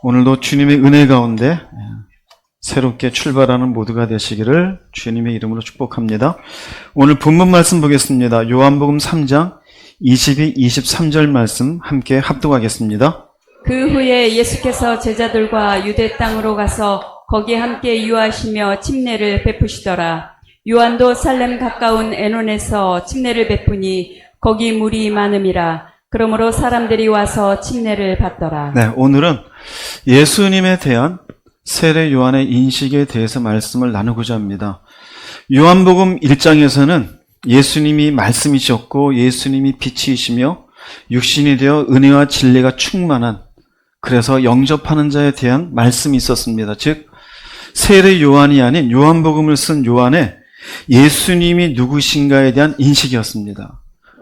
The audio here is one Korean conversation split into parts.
오늘도 주님의 은혜 가운데 새롭게 출발하는 모두가 되시기를 주님의 이름으로 축복합니다. 오늘 본문 말씀 보겠습니다. 요한복음 3장 22, 23절 말씀 함께 합독하겠습니다. 그 후에 예수께서 제자들과 유대 땅으로 가서 거기 함께 유하시며 침례를 베푸시더라. 요한도 살렘 가까운 에논에서 침례를 베푸니 거기 물이 많음이라. 그러므로 사람들이 와서 침례를 받더라. 네, 오늘은 예수님에 대한 세례 요한의 인식에 대해서 말씀을 나누고자 합니다. 요한복음 1장에서는 예수님이 말씀이셨고 예수님이 빛이시며 육신이 되어 은혜와 진리가 충만한, 그래서 영접하는 자에 대한 말씀이 있었습니다. 즉 세례 요한이 아닌 요한복음을 쓴 요한의 예수님이 누구신가에 대한 인식이었습니다.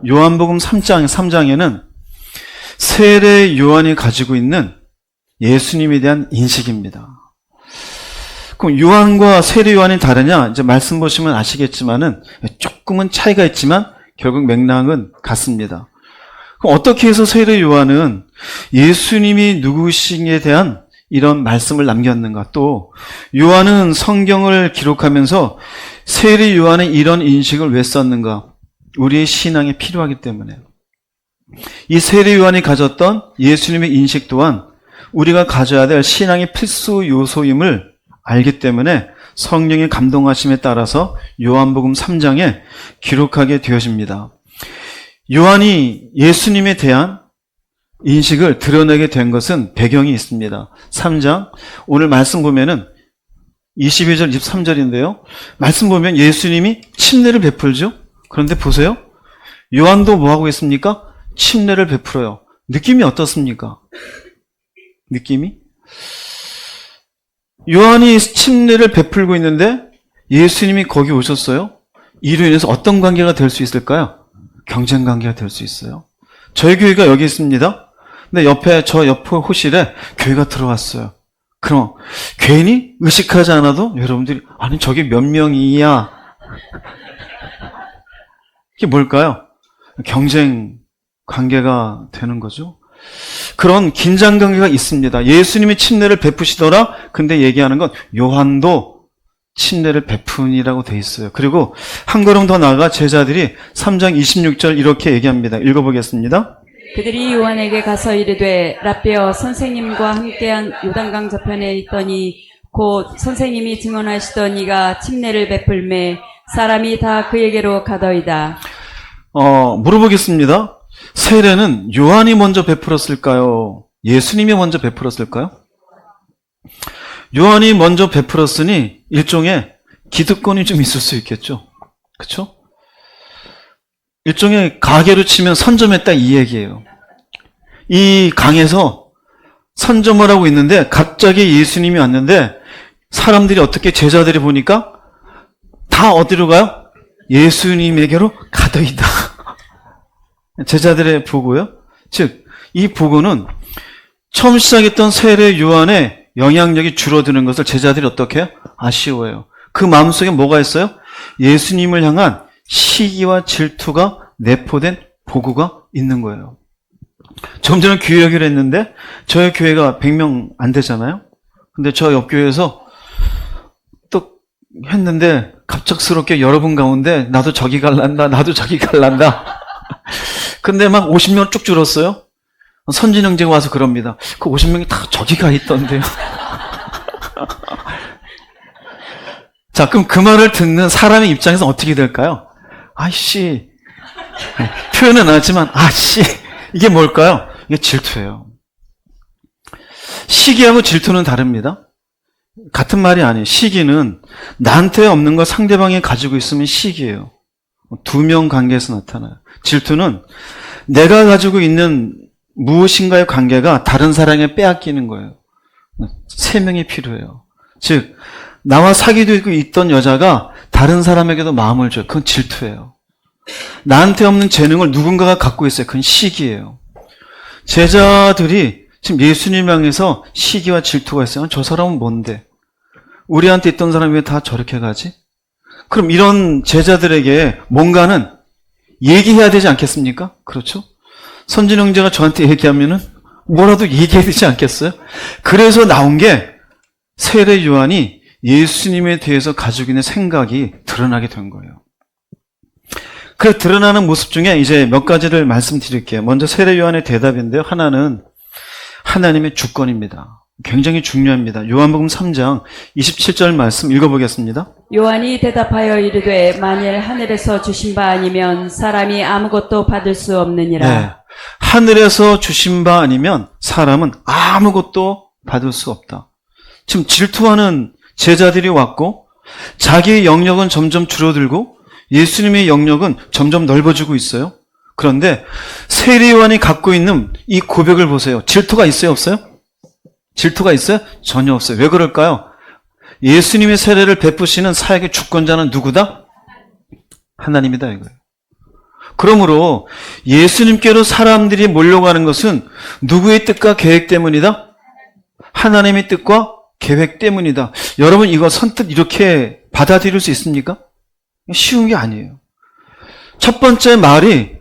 요한복음 3장에는 세례 요한이 가지고 있는 예수님에 대한 인식입니다. 그럼 요한과 세례 요한이 다르냐? 이제 말씀 보시면 아시겠지만은 조금은 차이가 있지만 결국 맥락은 같습니다. 그럼 어떻게 해서 세례 요한은 예수님이 누구신에 대한 이런 말씀을 남겼는가? 또 요한은 성경을 기록하면서 세례 요한의 이런 인식을 왜 썼는가? 우리의 신앙에 필요하기 때문에. 이 세례 요한이 가졌던 예수님의 인식 또한 우리가 가져야 될 신앙의 필수 요소임을 알기 때문에 성령의 감동하심에 따라서 요한복음 3장에 기록하게 되어집니다. 요한이 예수님에 대한 인식을 드러내게 된 것은 배경이 있습니다. 3장 오늘 말씀 보면은 22절 23절인데요. 말씀 보면 예수님이 침례를 베풀죠. 그런데 보세요. 요한도 뭐하고 있습니까? 침례를 베풀어요. 느낌이 어떻습니까? 느낌이? 요한이 침례를 베풀고 있는데 예수님이 거기 오셨어요. 이로 인해서 어떤 관계가 될 수 있을까요? 경쟁 관계가 될 수 있어요. 저희 교회가 여기 있습니다. 근데 저 옆에 호실에 교회가 들어왔어요. 그럼 괜히 의식하지 않아도 여러분들이 아니 저기 몇 명이야? 이게 뭘까요? 경쟁 관계가 되는 거죠. 그런 긴장 관계가 있습니다. 예수님이 침례를 베푸시더라. 근데 얘기하는 건 요한도 침례를 베푼이라고 돼 있어요. 그리고 한 걸음 더 나아가 제자들이 3장 26절 이렇게 얘기합니다. 읽어보겠습니다. 그들이 요한에게 가서 이르되 라삐어 선생님과 함께한 요단강 저편에 있더니 곧 선생님이 증언하시던 이가 침례를 베풀매 사람이 다 그에게로 가더이다. 물어보겠습니다. 세례는 요한이 먼저 베풀었을까요? 예수님이 먼저 베풀었을까요? 요한이 먼저 베풀었으니 일종의 기득권이 좀 있을 수 있겠죠. 그렇죠? 일종의 가게로 치면 선점했다 이 얘기예요. 이 강에서 선점을 하고 있는데 갑자기 예수님이 왔는데 사람들이 어떻게 제자들이 보니까 다 어디로 가요? 예수님에게로 가더이다. 제자들의 보고요. 즉, 이 보고는 처음 시작했던 세례 요한의 영향력이 줄어드는 것을 제자들이 어떻게 해요? 아쉬워해요. 그 마음속에 뭐가 있어요? 예수님을 향한 시기와 질투가 내포된 보고가 있는 거예요. 좀 전에 교회 얘기를 했는데 저희 교회가 100명 안 되잖아요. 근데 저 옆 교회에서 또 했는데 갑작스럽게 여러분 가운데 나도 저기 갈란다. 근데 막 50명 쭉 줄었어요. 선진 형제가 와서 그럽니다. 그 50명이 다 저기 가 있던데요. 자, 그럼 그 말을 듣는 사람의 입장에서 어떻게 될까요? 아이씨. 표현은 안 하지만, 아씨. 이게 뭘까요? 이게 질투예요. 시기하고 질투는 다릅니다. 같은 말이 아니에요. 시기는 나한테 없는 걸 상대방이 가지고 있으면 시기예요. 두 명 관계에서 나타나요. 질투는 내가 가지고 있는 무엇인가의 관계가 다른 사람에게 빼앗기는 거예요. 세 명이 필요해요. 즉 나와 사귀고 있던 여자가 다른 사람에게도 마음을 줘요. 그건 질투예요. 나한테 없는 재능을 누군가가 갖고 있어요. 그건 시기예요. 제자들이 지금 예수님 향해서 시기와 질투가 있어요. 저 사람은 뭔데? 우리한테 있던 사람이 왜 다 저렇게 가지? 그럼 이런 제자들에게 뭔가는 얘기해야 되지 않겠습니까? 그렇죠? 선진 형제가 저한테 얘기하면은 뭐라도 얘기해야 되지 않겠어요? 그래서 나온 게 세례 요한이 예수님에 대해서 가지고 있는 생각이 드러나게 된 거예요. 그 드러나는 모습 중에 이제 몇 가지를 말씀드릴게요. 먼저 세례 요한의 대답인데요. 하나는 하나님의 주권입니다. 굉장히 중요합니다. 요한복음 3장 27절 말씀 읽어보겠습니다. 요한이 대답하여 이르되 만일 하늘에서 주신 바 아니면 사람이 아무것도 받을 수 없느니라. 네. 하늘에서 주신 바 아니면 사람은 아무것도 받을 수 없다. 지금 질투하는 제자들이 왔고 자기의 영역은 점점 줄어들고 예수님의 영역은 점점 넓어지고 있어요. 그런데 세례 요한이 갖고 있는 이 고백을 보세요. 질투가 있어요, 없어요? 질투가 있어요? 전혀 없어요. 왜 그럴까요? 예수님의 세례를 베푸시는 사역의 주권자는 누구다? 하나님이다 이거예요. 그러므로 예수님께로 사람들이 몰려가는 것은 누구의 뜻과 계획 때문이다? 하나님의 뜻과 계획 때문이다. 여러분 이거 선뜻 이렇게 받아들일 수 있습니까? 쉬운 게 아니에요. 첫 번째 말이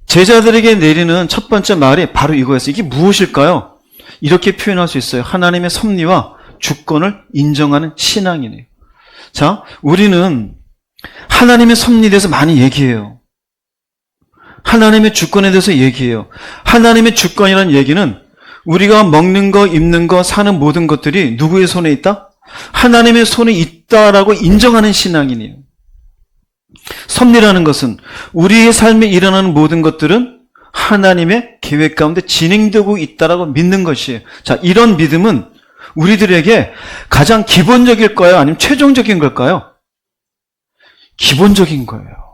제자들에게 내리는 첫 번째 말이 바로 이거였어요. 이게 무엇일까요? 이렇게 표현할 수 있어요. 하나님의 섭리와 주권을 인정하는 신앙이네요. 자, 우리는 하나님의 섭리에 대해서 많이 얘기해요. 하나님의 주권에 대해서 얘기해요. 하나님의 주권이라는 얘기는 우리가 먹는 거, 입는 거, 사는 모든 것들이 누구의 손에 있다? 하나님의 손에 있다라고 인정하는 신앙이네요. 섭리라는 것은 우리의 삶에 일어나는 모든 것들은 하나님의 계획 가운데 진행되고 있다라고 믿는 것이에요. 자, 이런 믿음은 우리들에게 가장 기본적일까요? 아니면 최종적인 걸까요? 기본적인 거예요.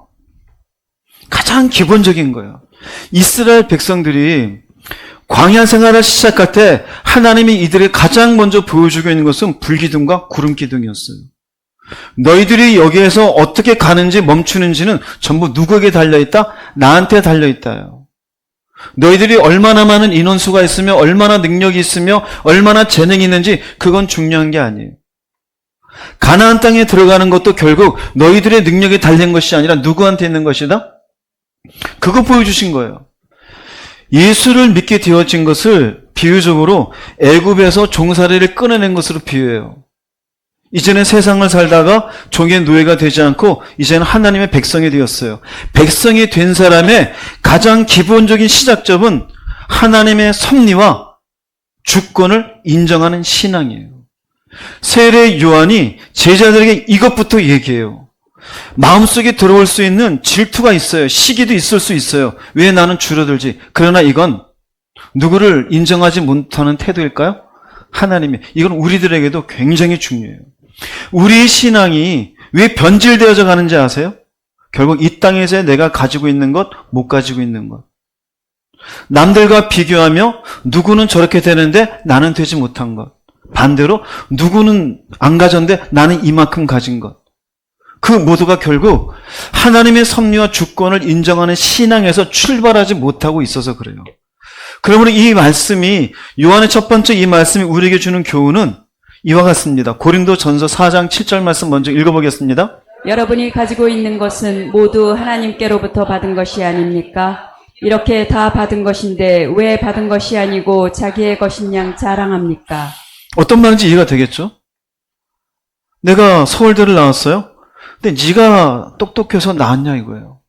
가장 기본적인 거예요. 이스라엘 백성들이 광야 생활을 시작할 때 하나님이 이들에게 가장 먼저 보여주고 있는 것은 불기둥과 구름기둥이었어요. 너희들이 여기에서 어떻게 가는지 멈추는지는 전부 누구에게 달려있다? 나한테 달려있다요. 너희들이 얼마나 많은 인원수가 있으며 얼마나 능력이 있으며 얼마나 재능이 있는지 그건 중요한 게 아니에요. 가나안 땅에 들어가는 것도 결국 너희들의 능력에 달린 것이 아니라 누구한테 있는 것이다? 그거 보여주신 거예요. 예수를 믿게 되어진 것을 비유적으로 애굽에서 종살이를 끊어낸 것으로 비유해요. 이제는 세상을 살다가 종의 노예가 되지 않고 이제는 하나님의 백성이 되었어요. 백성이 된 사람의 가장 기본적인 시작점은 하나님의 섭리와 주권을 인정하는 신앙이에요. 세례 요한이 제자들에게 이것부터 얘기해요. 마음속에 들어올 수 있는 질투가 있어요. 시기도 있을 수 있어요. 왜 나는 줄어들지? 그러나 이건 누구를 인정하지 못하는 태도일까요? 하나님이. 이건 우리들에게도 굉장히 중요해요. 우리의 신앙이 왜 변질되어져 가는지 아세요? 결국 이 땅에서 내가 가지고 있는 것, 못 가지고 있는 것. 남들과 비교하며 누구는 저렇게 되는데 나는 되지 못한 것. 반대로 누구는 안 가졌는데 나는 이만큼 가진 것. 그 모두가 결국 하나님의 섭리와 주권을 인정하는 신앙에서 출발하지 못하고 있어서 그래요. 그러므로 이 말씀이, 요한의 첫 번째 이 말씀이 우리에게 주는 교훈은 이와 같습니다. 고린도전서 4장 7절 말씀 먼저 읽어보겠습니다. 여러분이 가지고 있는 것은 모두 하나님께로부터 받은 것이 아닙니까? 이렇게 다 받은 것인데 왜 받은 것이 아니고 자기의 것인 양 자랑합니까? 어떤 말인지 이해가 되겠죠? 내가 서울대를 나왔어요? 근데 네가 똑똑해서 나왔냐 이거예요.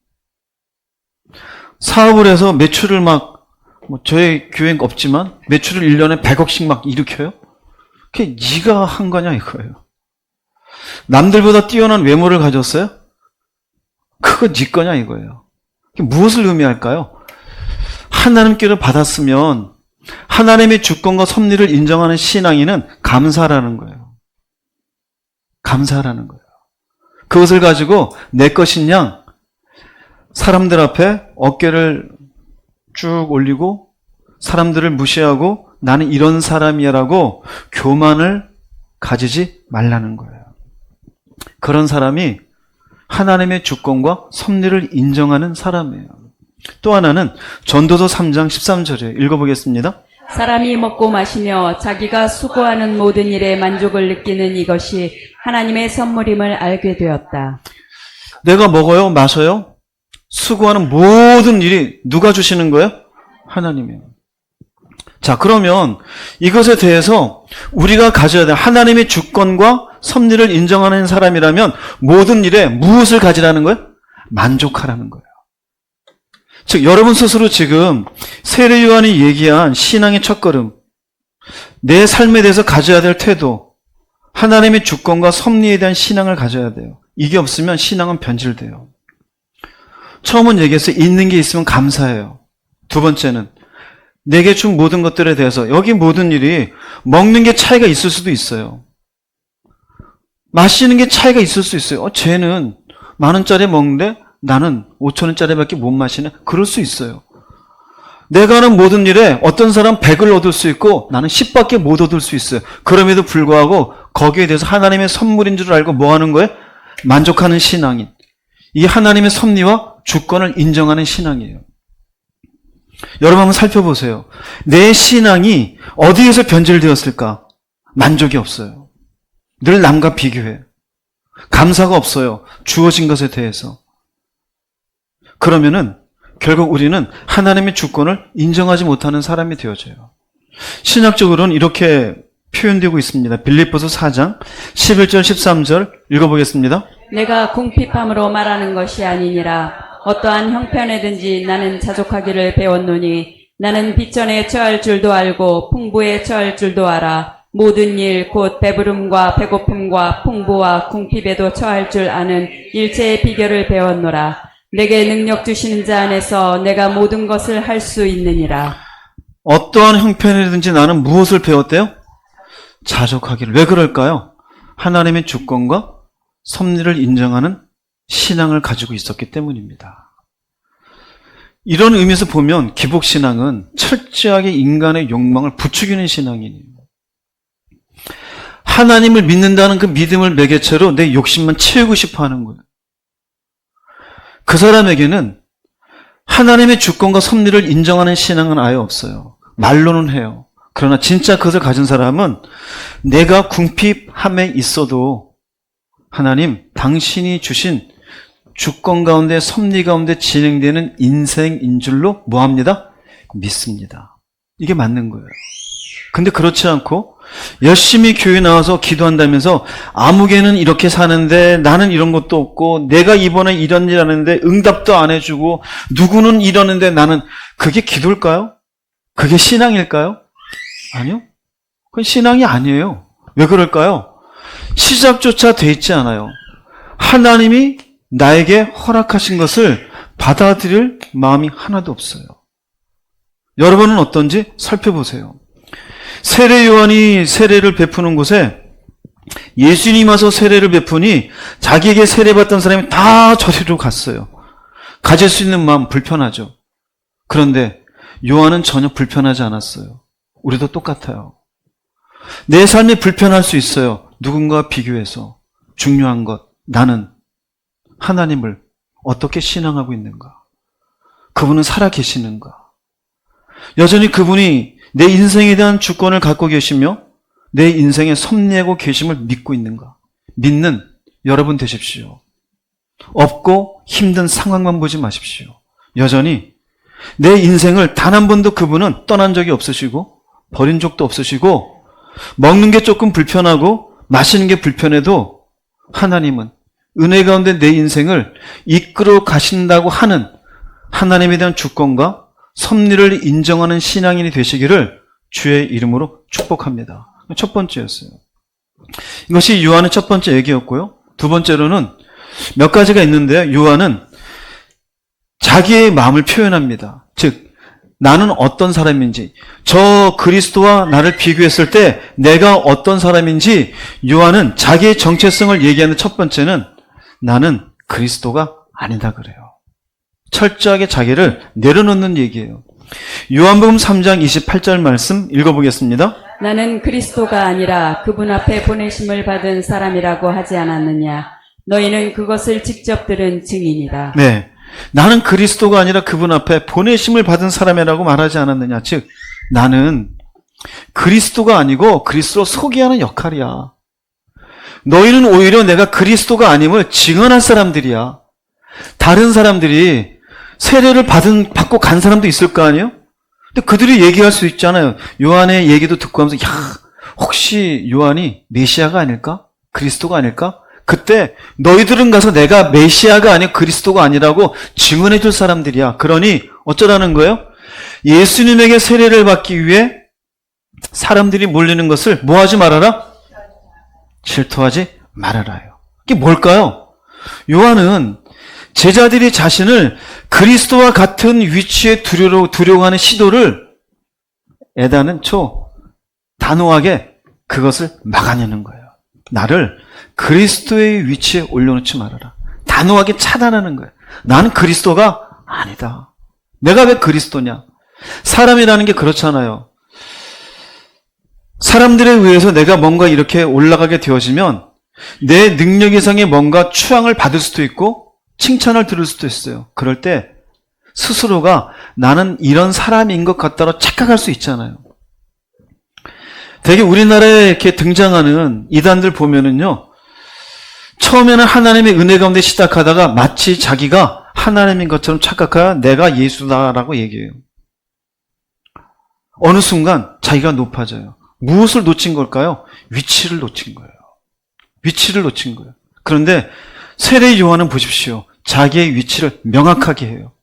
사업을 해서 매출을 저희 교회는 없지만 매출을 1년에 100억씩 막 일으켜요? 그게 네가 한 거냐 이거예요. 남들보다 뛰어난 외모를 가졌어요? 그거 네 거냐 이거예요. 그게 무엇을 의미할까요? 하나님께로 받았으면 하나님의 주권과 섭리를 인정하는 신앙인은 감사라는 거예요. 감사라는 거예요. 그것을 가지고 내 것인 양 사람들 앞에 어깨를 쭉 올리고 사람들을 무시하고 나는 이런 사람이야라고 교만을 가지지 말라는 거예요. 그런 사람이 하나님의 주권과 섭리를 인정하는 사람이에요. 또 하나는 전도서 3장 13절에 읽어보겠습니다. 사람이 먹고 마시며 자기가 수고하는 모든 일에 만족을 느끼는 이것이 하나님의 선물임을 알게 되었다. 내가 먹어요? 마셔요? 수고하는 모든 일이 누가 주시는 거예요? 하나님이에요. 자, 그러면 이것에 대해서 우리가 가져야 될 하나님의 주권과 섭리를 인정하는 사람이라면 모든 일에 무엇을 가지라는 거예요? 만족하라는 거예요. 즉, 여러분 스스로 지금 세례 요한이 얘기한 신앙의 첫걸음, 내 삶에 대해서 가져야 될 태도, 하나님의 주권과 섭리에 대한 신앙을 가져야 돼요. 이게 없으면 신앙은 변질돼요. 처음은 얘기했어요. 있는 게 있으면 감사해요. 두 번째는 내게 준 모든 것들에 대해서 여기 모든 일이 먹는 게 차이가 있을 수도 있어요. 마시는 게 차이가 있을 수 있어요. 쟤는 10,000원짜리 먹는데 나는 5,000원짜리밖에 못 마시네. 그럴 수 있어요. 내가 하는 모든 일에 어떤 사람 100을 얻을 수 있고 나는 10밖에 못 얻을 수 있어요. 그럼에도 불구하고 거기에 대해서 하나님의 선물인 줄 알고 뭐 하는 거예요? 만족하는 신앙인. 이게 하나님의 섭리와 주권을 인정하는 신앙이에요. 여러분 한번 살펴보세요. 내 신앙이 어디에서 변질되었을까? 만족이 없어요. 늘 남과 비교해. 감사가 없어요. 주어진 것에 대해서. 그러면은 결국 우리는 하나님의 주권을 인정하지 못하는 사람이 되어져요. 신학적으로는 이렇게 표현되고 있습니다. 빌립보서 4장 11절 13절 읽어보겠습니다. 내가 궁핍함으로 말하는 것이 아니니라. 어떠한 형편에든지 나는 자족하기를 배웠노니 나는 빚전에 처할 줄도 알고 풍부에 처할 줄도 알아. 모든 일 곧 배부름과 배고픔과 풍부와 궁핍에도 처할 줄 아는 일체의 비결을 배웠노라. 내게 능력 주시는 자 안에서 내가 모든 것을 할 수 있느니라. 어떠한 형편이든지 나는 무엇을 배웠대요? 자족하기를. 왜 그럴까요? 하나님의 주권과 섭리를 인정하는 신앙을 가지고 있었기 때문입니다. 이런 의미에서 보면 기복신앙은 철저하게 인간의 욕망을 부추기는 신앙이에요. 하나님을 믿는다는 그 믿음을 매개체로 내 욕심만 채우고 싶어 하는 거예요. 그 사람에게는 하나님의 주권과 섭리를 인정하는 신앙은 아예 없어요. 말로는 해요. 그러나 진짜 그것을 가진 사람은 내가 궁핍함에 있어도 하나님, 당신이 주신 주권 가운데 섭리 가운데 진행되는 인생인 줄로 뭐합니다? 믿습니다. 이게 맞는 거예요. 근데 그렇지 않고 열심히 교회 나와서 기도한다면서 아무개는 이렇게 사는데 나는 이런 것도 없고 내가 이번에 이런 일 하는데 응답도 안 해주고 누구는 이러는데 나는 그게 기도일까요? 그게 신앙일까요? 아니요. 그건 신앙이 아니에요. 왜 그럴까요? 시작조차 돼 있지 않아요. 하나님이 나에게 허락하신 것을 받아들일 마음이 하나도 없어요. 여러분은 어떤지 살펴보세요. 세례 요한이 세례를 베푸는 곳에 예수님 와서 세례를 베푸니 자기에게 세례받던 사람이 다 저리로 갔어요. 가질 수 있는 마음 불편하죠. 그런데 요한은 전혀 불편하지 않았어요. 우리도 똑같아요. 내 삶이 불편할 수 있어요. 누군가와 비교해서. 중요한 것, 나는 하나님을 어떻게 신앙하고 있는가? 그분은 살아계시는가? 여전히 그분이 내 인생에 대한 주권을 갖고 계시며 내 인생에 섭리하고 계심을 믿고 있는가? 믿는 여러분 되십시오. 없고 힘든 상황만 보지 마십시오. 여전히 내 인생을 단 한 번도 그분은 떠난 적이 없으시고 버린 적도 없으시고 먹는 게 조금 불편하고 마시는 게 불편해도 하나님은 은혜 가운데 내 인생을 이끌어 가신다고 하는 하나님에 대한 주권과 섭리를 인정하는 신앙인이 되시기를 주의 이름으로 축복합니다. 첫 번째였어요. 이것이 요한의 첫 번째 얘기였고요. 두 번째로는 몇 가지가 있는데요. 요한은 자기의 마음을 표현합니다. 즉 나는 어떤 사람인지, 저 그리스도와 나를 비교했을 때 내가 어떤 사람인지 요한은 자기의 정체성을 얘기하는 첫 번째는 나는 그리스도가 아니다 그래요. 철저하게 자기를 내려놓는 얘기예요. 요한복음 3장 28절 말씀 읽어보겠습니다. 나는 그리스도가 아니라 그분 앞에 보내심을 받은 사람이라고 하지 않았느냐. 너희는 그것을 직접 들은 증인이다. 네, 나는 그리스도가 아니라 그분 앞에 보내심을 받은 사람이라고 말하지 않았느냐. 즉 나는 그리스도가 아니고 그리스도 소개하는 역할이야. 너희는 오히려 내가 그리스도가 아님을 증언한 사람들이야. 다른 사람들이 세례를 받고 간 사람도 있을 거 아니에요? 근데 그들이 얘기할 수 있잖아요. 요한의 얘기도 듣고 하면서, 야, 혹시 요한이 메시아가 아닐까? 그리스도가 아닐까? 그때 너희들은 가서 내가 메시아가 아니고 그리스도가 아니라고 증언해 줄 사람들이야. 그러니 어쩌라는 거예요? 예수님에게 세례를 받기 위해 사람들이 몰리는 것을 뭐 하지 말아라? 질투하지 말아라요. 이게 뭘까요? 요한은 제자들이 자신을 그리스도와 같은 위치에 두려고 하는 시도를 애다는 단호하게 그것을 막아내는 거예요. 나를 그리스도의 위치에 올려놓지 말아라. 단호하게 차단하는 거예요. 나는 그리스도가 아니다. 내가 왜 그리스도냐? 사람이라는 게 그렇잖아요. 사람들에 의해서 내가 뭔가 이렇게 올라가게 되어지면 내 능력 이상의 뭔가 추앙을 받을 수도 있고 칭찬을 들을 수도 있어요. 그럴 때 스스로가 나는 이런 사람인 것 같다고 착각할 수 있잖아요. 되게 우리나라에 이렇게 등장하는 이단들 보면은요, 처음에는 하나님의 은혜 가운데 시작하다가 마치 자기가 하나님인 것처럼 착각하여 내가 예수다라고 얘기해요. 어느 순간 자기가 높아져요. 무엇을 놓친 걸까요? 위치를 놓친 거예요. 위치를 놓친 거예요. 그런데 세례 요한은 보십시오. 자기의 위치를 명확하게 해요.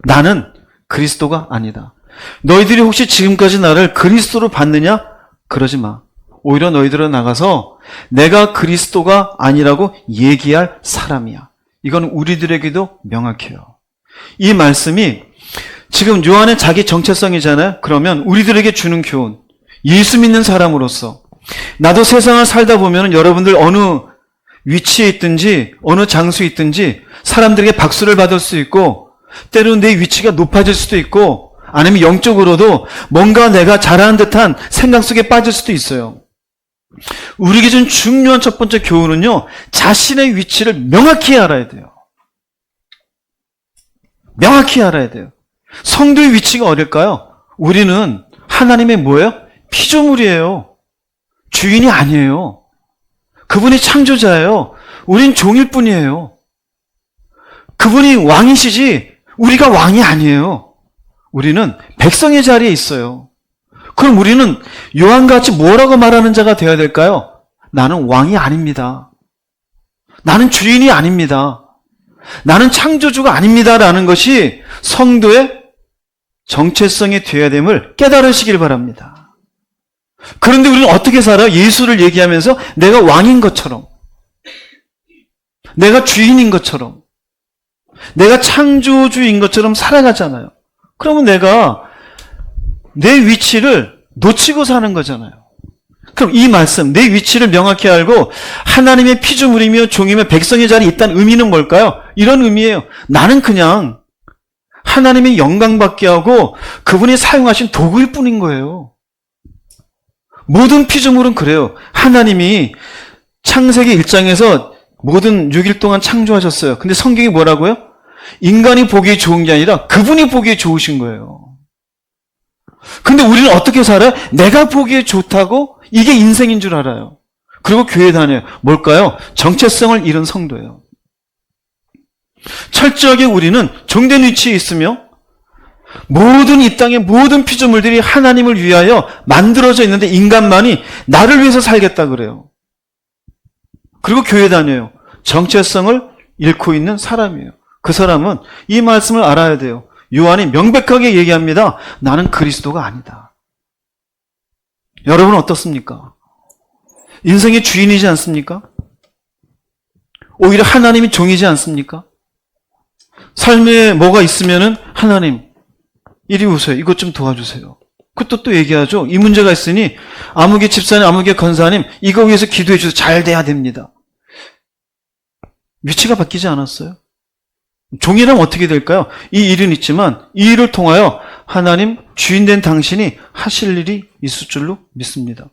나는 그리스도가 아니다. 너희들이 혹시 지금까지 나를 그리스도로 봤느냐? 그러지 마. 오히려 너희들은 나가서 내가 그리스도가 아니라고 얘기할 사람이야. 이건 우리들에게도 명확해요. 이 말씀이 지금 요한의 자기 정체성이잖아요. 그러면 우리들에게 주는 교훈, 예수 믿는 사람으로서 나도 세상을 살다 보면 여러분들 어느 위치에 있든지 어느 장소에 있든지 사람들에게 박수를 받을 수 있고 때로는 내 위치가 높아질 수도 있고 아니면 영적으로도 뭔가 내가 잘하는 듯한 생각 속에 빠질 수도 있어요. 우리 기준 중요한 첫 번째 교훈은요, 자신의 위치를 명확히 알아야 돼요. 명확히 알아야 돼요. 성도의 위치가 어딜까요? 우리는 하나님의 뭐예요? 피조물이에요. 주인이 아니에요. 그분이 창조자예요. 우린 종일 뿐이에요. 그분이 왕이시지 우리가 왕이 아니에요. 우리는 백성의 자리에 있어요. 그럼 우리는 요한같이 뭐라고 말하는 자가 되어야 될까요? 나는 왕이 아닙니다. 나는 주인이 아닙니다. 나는 창조주가 아닙니다라는 것이 성도의 정체성이 되어야 됨을 깨달으시길 바랍니다. 그런데 우리는 어떻게 살아요? 예수를 얘기하면서 내가 왕인 것처럼, 내가 주인인 것처럼, 내가 창조주인 것처럼 살아가잖아요. 그러면 내가 내 위치를 놓치고 사는 거잖아요. 그럼 이 말씀, 내 위치를 명확히 알고 하나님의 피조물이며 종이며 백성의 자리에 있다는 의미는 뭘까요? 이런 의미예요. 나는 그냥 하나님의 영광 받게 하고 그분이 사용하신 도구일 뿐인 거예요. 모든 피조물은 그래요. 하나님이 창세기 1장에서 모든 6일 동안 창조하셨어요. 근데 성경이 뭐라고요? 인간이 보기에 좋은 게 아니라 그분이 보기에 좋으신 거예요. 근데 우리는 어떻게 살아요? 내가 보기에 좋다고 이게 인생인 줄 알아요. 그리고 교회 다녀요. 뭘까요? 정체성을 잃은 성도예요. 철저하게 우리는 종된 위치에 있으며 모든 이 땅의 모든 피조물들이 하나님을 위하여 만들어져 있는데 인간만이 나를 위해서 살겠다 그래요. 그리고 교회 다녀요. 정체성을 잃고 있는 사람이에요. 그 사람은 이 말씀을 알아야 돼요. 요한이 명백하게 얘기합니다. 나는 그리스도가 아니다. 여러분은 어떻습니까? 인생의 주인이지 않습니까? 오히려 하나님이 종이지 않습니까? 삶에 뭐가 있으면은 하나님 이리 오세요. 이것 좀 도와주세요. 그것도 또 얘기하죠. 이 문제가 있으니 아무개 집사님, 아무개 권사님 이거 위해서 기도해 주세요. 잘 돼야 됩니다. 위치가 바뀌지 않았어요? 종이라면 어떻게 될까요? 이 일은 있지만 이 일을 통하여 하나님 주인된 당신이 하실 일이 있을 줄로 믿습니다.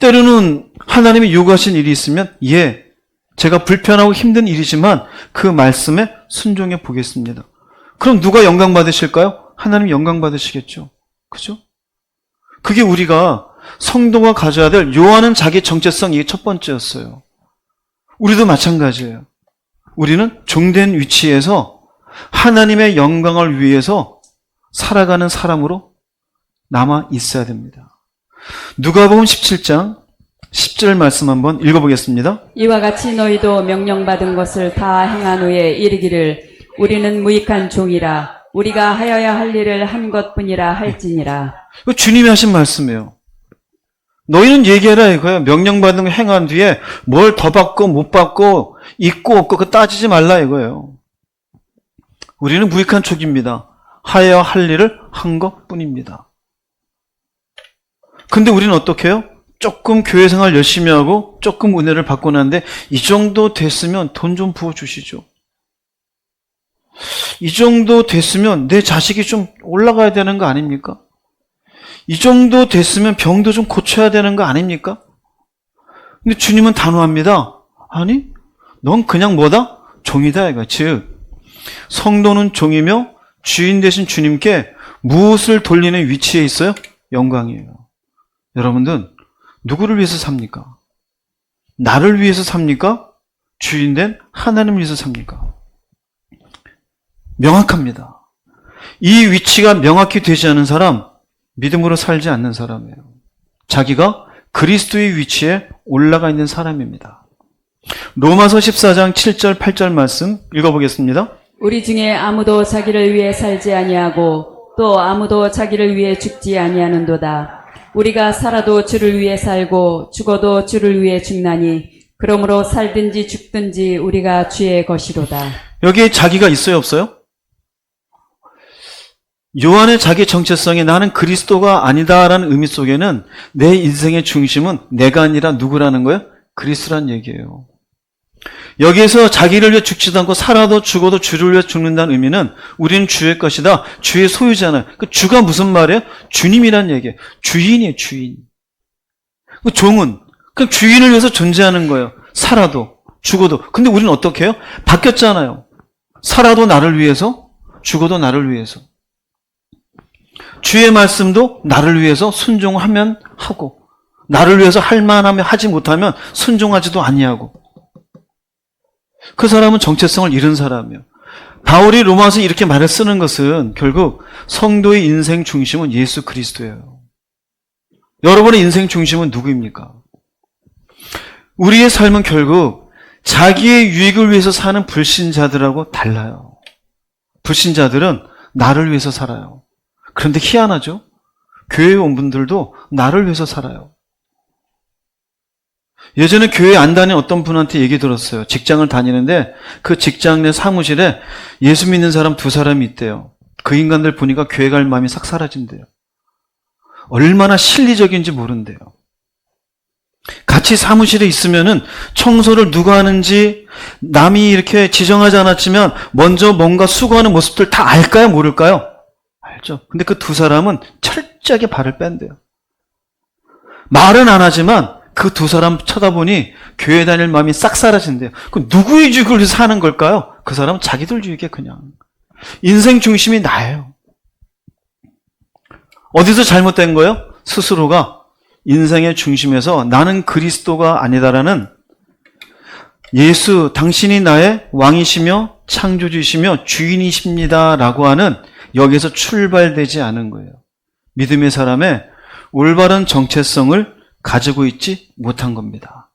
때로는 하나님이 요구하신 일이 있으면 제가 불편하고 힘든 일이지만 그 말씀에 순종해 보겠습니다. 그럼 누가 영광 받으실까요? 하나님 영광 받으시겠죠. 그죠? 그게 우리가 성도가 가져야 될 요한은 자기 정체성 이게 첫 번째였어요. 우리도 마찬가지예요. 우리는 종된 위치에서 하나님의 영광을 위해서 살아가는 사람으로 남아 있어야 됩니다. 누가복음 17장 10절 말씀 한번 읽어보겠습니다. 이와 같이 너희도 명령받은 것을 다 행한 후에 이르기를 우리는 무익한 종이라 우리가 하여야 할 일을 한 것뿐이라 할지니라. 이거 주님이 하신 말씀이에요. 너희는 얘기해라 이거예요. 명령받은 거 행한 뒤에 뭘 더 받고 못 받고 있고 없고 그거 따지지 말라 이거예요. 우리는 무익한 족입니다. 하여야 할 일을 한 것뿐입니다. 근데 우리는 어떻게 해요? 조금 교회 생활 열심히 하고 조금 은혜를 받고 나는데 이 정도 됐으면 돈 좀 부어주시죠. 이 정도 됐으면 내 자식이 좀 올라가야 되는 거 아닙니까? 이 정도 됐으면 병도 좀 고쳐야 되는 거 아닙니까? 근데 주님은 단호합니다. 아니, 넌 그냥 뭐다? 종이다 이거. 즉, 성도는 종이며 주인 되신 주님께 무엇을 돌리는 위치에 있어요? 영광이에요. 여러분들 누구를 위해서 삽니까? 나를 위해서 삽니까? 주인된 하나님을 위해서 삽니까? 명확합니다. 이 위치가 명확히 되지 않은 사람, 믿음으로 살지 않는 사람이에요. 자기가 그리스도의 위치에 올라가 있는 사람입니다. 로마서 14장 7절 8절 말씀 읽어보겠습니다. 우리 중에 아무도 자기를 위해 살지 아니하고 또 아무도 자기를 위해 죽지 아니하는도다. 우리가 살아도 주를 위해 살고 죽어도 주를 위해 죽나니 그러므로 살든지 죽든지 우리가 주의 것이로다. 여기에 자기가 있어요 없어요? 요한의 자기 정체성이 나는 그리스도가 아니다라는 의미 속에는 내 인생의 중심은 내가 아니라 누구라는 거예요? 그리스도란 얘기예요. 여기에서 자기를 위해 죽지도 않고 살아도 죽어도 주를 위해 죽는다는 의미는 우리는 주의 것이다. 주의 소유잖아요. 그 주가 무슨 말이에요? 주님이란 얘기예요. 주인이에요. 주인. 그 종은 그냥 주인을 위해서 존재하는 거예요. 살아도 죽어도. 근데 우리는 어떻게 해요? 바뀌었잖아요. 살아도 나를 위해서 죽어도 나를 위해서. 주의 말씀도 나를 위해서 순종하면 하고 나를 위해서 할 만하면 하지 못하면 순종하지도 아니하고 그 사람은 정체성을 잃은 사람이에요. 바울이 로마서 이렇게 말을 쓰는 것은 결국 성도의 인생 중심은 예수 그리스도예요. 여러분의 인생 중심은 누구입니까? 우리의 삶은 결국 자기의 유익을 위해서 사는 불신자들하고 달라요. 불신자들은 나를 위해서 살아요. 그런데 희한하죠? 교회에 온 분들도 나를 위해서 살아요. 예전에 교회 안 다닌 어떤 분한테 얘기 들었어요. 직장을 다니는데 그 직장 내 사무실에 예수 믿는 사람 2사람이 있대요. 그 인간들 보니까 교회 갈 마음이 싹 사라진대요. 얼마나 실리적인지 모른대요. 같이 사무실에 있으면은 청소를 누가 하는지 남이 이렇게 지정하지 않았지만 먼저 뭔가 수고하는 모습들 다 알까요? 모를까요? 알죠. 근데 그 2사람은 철저하게 발을 뺀대요. 말은 안 하지만 그 2사람 쳐다보니 교회 다닐 마음이 싹 사라진대요. 그럼 누구의 유익을 위해서 사는 걸까요? 그 사람은 자기들 유익에 그냥. 인생 중심이 나예요. 어디서 잘못된 거예요? 스스로가 인생의 중심에서 나는 그리스도가 아니다라는 예수, 당신이 나의 왕이시며 창조주이시며 주인이십니다라고 하는 여기에서 출발되지 않은 거예요. 믿음의 사람의 올바른 정체성을 가지고 있지 못한 겁니다.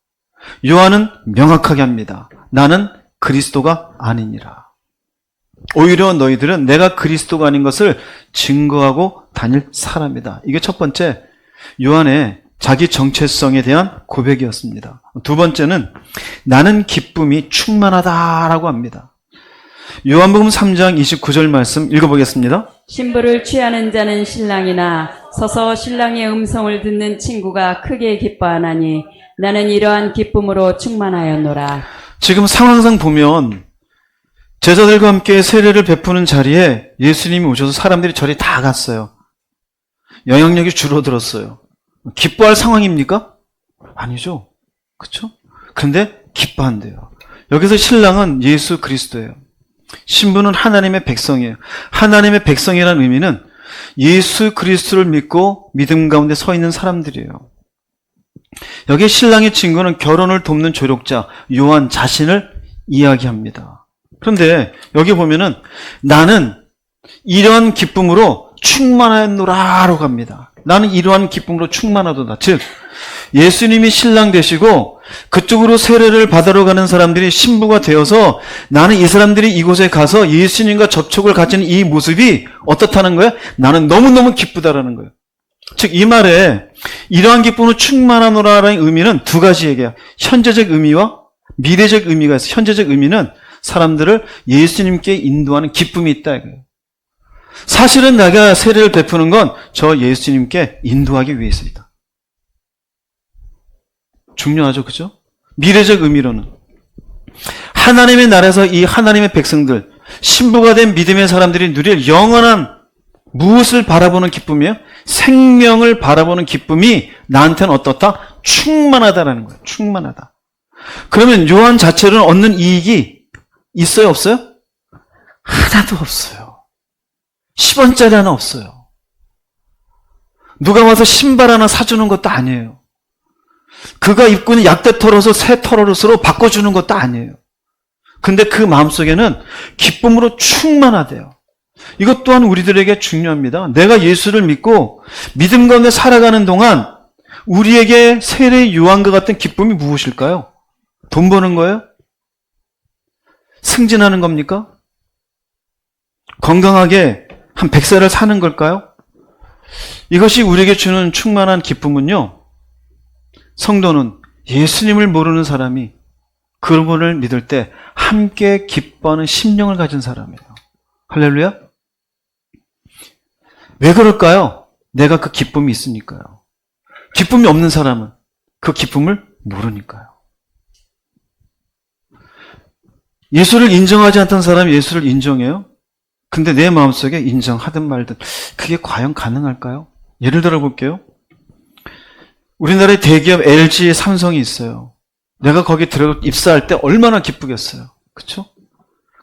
요한은 명확하게 합니다. 나는 그리스도가 아니니라. 오히려 너희들은 내가 그리스도가 아닌 것을 증거하고 다닐 사람이다. 이게 첫 번째 요한의 자기 정체성에 대한 고백이었습니다. 2번째는 나는 기쁨이 충만하다라고 합니다. 요한복음 3장 29절 말씀 읽어보겠습니다. 신부를 취하는 자는 신랑이나 서서 신랑의 음성을 듣는 친구가 크게 기뻐하나니 나는 이러한 기쁨으로 충만하였노라. 지금 상황상 보면 제자들과 함께 세례를 베푸는 자리에 예수님이 오셔서 사람들이 저리 다 갔어요. 영향력이 줄어들었어요. 기뻐할 상황입니까? 아니죠. 그렇죠? 그런데 기뻐한대요. 여기서 신랑은 예수 그리스도예요. 신부는 하나님의 백성이에요. 하나님의 백성이라는 의미는 예수 그리스도를 믿고 믿음 가운데 서 있는 사람들이에요. 여기 신랑의 친구는 결혼을 돕는 조력자 요한 자신을 이야기합니다. 그런데 여기 보면은 나는 이런 기쁨으로 충만하노라로 갑니다. 나는 이러한 기쁨으로 충만하도다. 즉 예수님이 신랑 되시고 그쪽으로 세례를 받으러 가는 사람들이 신부가 되어서 나는 이 사람들이 이곳에 가서 예수님과 접촉을 가진 이 모습이 어떻다는 거야? 나는 너무너무 기쁘다라는 거예요. 즉 이 말에 이러한 기쁨으로 충만하노라라는 의미는 두 가지 얘기야. 현재적 의미와 미래적 의미가 있어. 현재적 의미는 사람들을 예수님께 인도하는 기쁨이 있다 이거예요. 사실은 내가 세례를 베푸는 건 저 예수님께 인도하기 위해서이다. 중요하죠, 그죠? 미래적 의미로는 하나님의 나라에서 이 하나님의 백성들, 신부가 된 믿음의 사람들이 누릴 영원한 무엇을 바라보는 기쁨이에요? 생명을 바라보는 기쁨이 나한테는 어떻다? 충만하다라는 거예요. 충만하다. 그러면 요한 자체로는 얻는 이익이 있어요, 없어요? 하나도 없어요. 10원짜리 하나 없어요. 누가 와서 신발 하나 사주는 것도 아니에요. 그가 입고 있는 약대 털옷을 새 털옷으로 바꿔주는 것도 아니에요. 근데 그 마음속에는 기쁨으로 충만하대요. 이것 또한 우리들에게 중요합니다. 내가 예수를 믿고 믿음 가운데 살아가는 동안 우리에게 세례 요한과 같은 기쁨이 무엇일까요? 돈 버는 거예요? 승진하는 겁니까? 건강하게 한 100살을 사는 걸까요? 이것이 우리에게 주는 충만한 기쁨은요, 성도는 예수님을 모르는 사람이 그분을 믿을 때 함께 기뻐하는 심령을 가진 사람이에요. 할렐루야? 왜 그럴까요? 내가 그 기쁨이 있으니까요. 기쁨이 없는 사람은 그 기쁨을 모르니까요. 예수를 인정하지 않던 사람이 예수를 인정해요? 근데 내 마음속에 인정하든 말든 그게 과연 가능할까요? 예를 들어 볼게요. 우리나라의 대기업 LG, 삼성이 있어요. 내가 거기 들어 입사할 때 얼마나 기쁘겠어요. 그렇죠?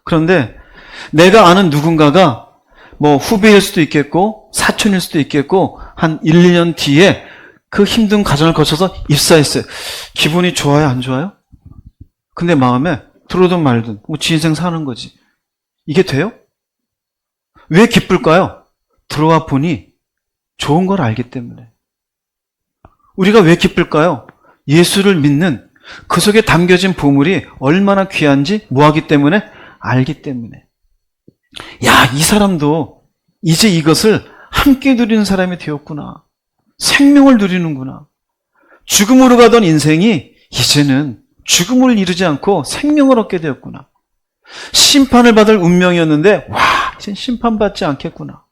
그런데 내가 아는 누군가가 뭐 후배일 수도 있겠고 사촌일 수도 있겠고 한 1, 2년 뒤에 그 힘든 과정을 거쳐서 입사했어요. 기분이 좋아요, 안 좋아요? 근데 마음에 들어든 말든 뭐 지 인생 사는 거지. 이게 돼요? 왜 기쁠까요? 들어와 보니 좋은 걸 알기 때문에. 우리가 왜 기쁠까요? 예수를 믿는 그 속에 담겨진 보물이 얼마나 귀한지 뭐하기 때문에? 알기 때문에. 야, 이 사람도 이제 이것을 함께 누리는 사람이 되었구나. 생명을 누리는구나. 죽음으로 가던 인생이 이제는 죽음을 이루지 않고 생명을 얻게 되었구나. 심판을 받을 운명이었는데 와, 이젠 심판받지 않겠구나.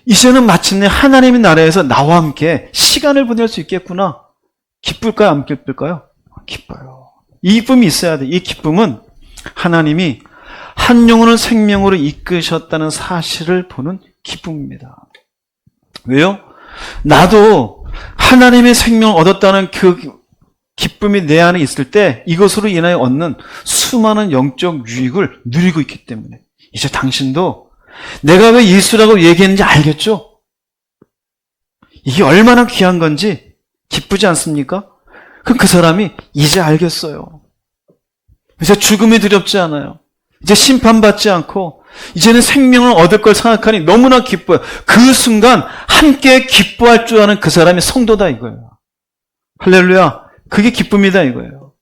이제는 마침내 하나님의 나라에서 나와 함께 시간을 보낼 수 있겠구나. 기쁠까요? 안 기쁠까요? 기뻐요. 이 기쁨이 있어야 돼. 이 기쁨은 하나님이 한 영혼을 생명으로 이끄셨다는 사실을 보는 기쁨입니다. 왜요? 나도 하나님의 생명을 얻었다는 그 기쁨이 내 안에 있을 때 이것으로 인하여 얻는 수많은 영적 유익을 누리고 있기 때문에 이제 당신도 내가 왜 예수라고 얘기했는지 알겠죠? 이게 얼마나 귀한 건지 기쁘지 않습니까? 그럼 그 사람이 이제 알겠어요. 이제 죽음이 두렵지 않아요. 이제 심판받지 않고 이제는 생명을 얻을 걸 생각하니 너무나 기뻐요. 그 순간 함께 기뻐할 줄 아는 그 사람이 성도다 이거예요. 할렐루야. 그게 기쁨이다 이거예요.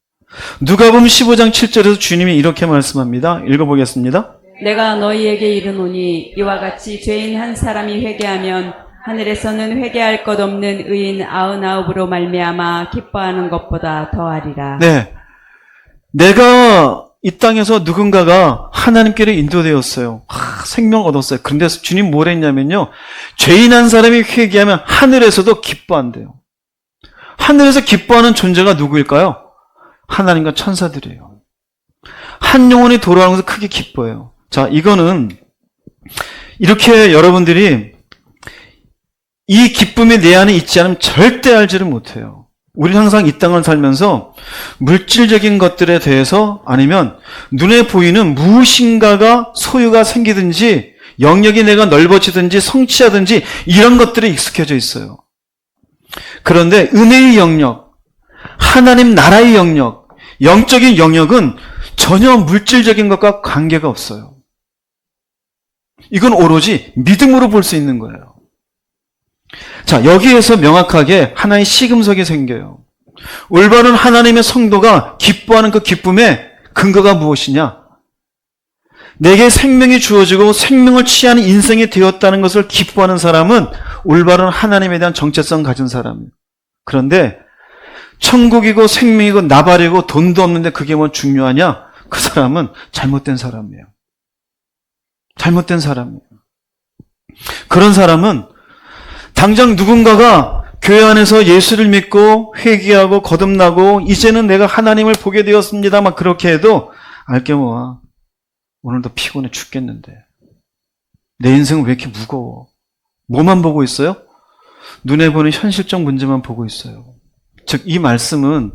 누가복음 15장 7절에서 주님이 이렇게 말씀합니다. 읽어보겠습니다. 내가 너희에게 이르노니 이와 같이 죄인 한 사람이 회개하면 하늘에서는 회개할 것 없는 의인 99으로 말미암아 기뻐하는 것보다 더하리라. 네, 내가 이 땅에서 누군가가 하나님께로 인도되었어요. 생명 얻었어요. 그런데 주님 뭘 했냐면요, 죄인 한 사람이 회개하면 하늘에서도 기뻐한대요. 하늘에서 기뻐하는 존재가 누구일까요? 하나님과 천사들이에요. 한 영혼이 돌아오는 것을 크게 기뻐해요. 자, 이거는 이렇게 여러분들이 이 기쁨이 내 안에 있지 않으면 절대 알지를 못해요. 우리는 항상 이 땅을 살면서 물질적인 것들에 대해서 아니면 눈에 보이는 무엇인가가 소유가 생기든지 영역이 내가 넓어지든지 성취하든지 이런 것들에 익숙해져 있어요. 그런데 은혜의 영역, 하나님 나라의 영역, 영적인 영역은 전혀 물질적인 것과 관계가 없어요. 이건 오로지 믿음으로 볼 수 있는 거예요. 자, 여기에서 명확하게 하나의 시금석이 생겨요. 올바른 하나님의 성도가 기뻐하는 그 기쁨의 근거가 무엇이냐? 내게 생명이 주어지고 생명을 취하는 인생이 되었다는 것을 기뻐하는 사람은 올바른 하나님에 대한 정체성 가진 사람이에요. 그런데 천국이고 생명이고 나발이고 돈도 없는데 그게 뭐 중요하냐? 그 사람은 잘못된 사람이에요. 잘못된 사람이에요. 그런 사람은 당장 누군가가 교회 안에서 예수를 믿고 회개하고 거듭나고 이제는 내가 하나님을 보게 되었습니다. 막 그렇게 해도 알게 뭐야. 오늘도 피곤해 죽겠는데. 내 인생은 왜 이렇게 무거워? 뭐만 보고 있어요? 눈에 보는 현실적 문제만 보고 있어요. 즉, 이 말씀은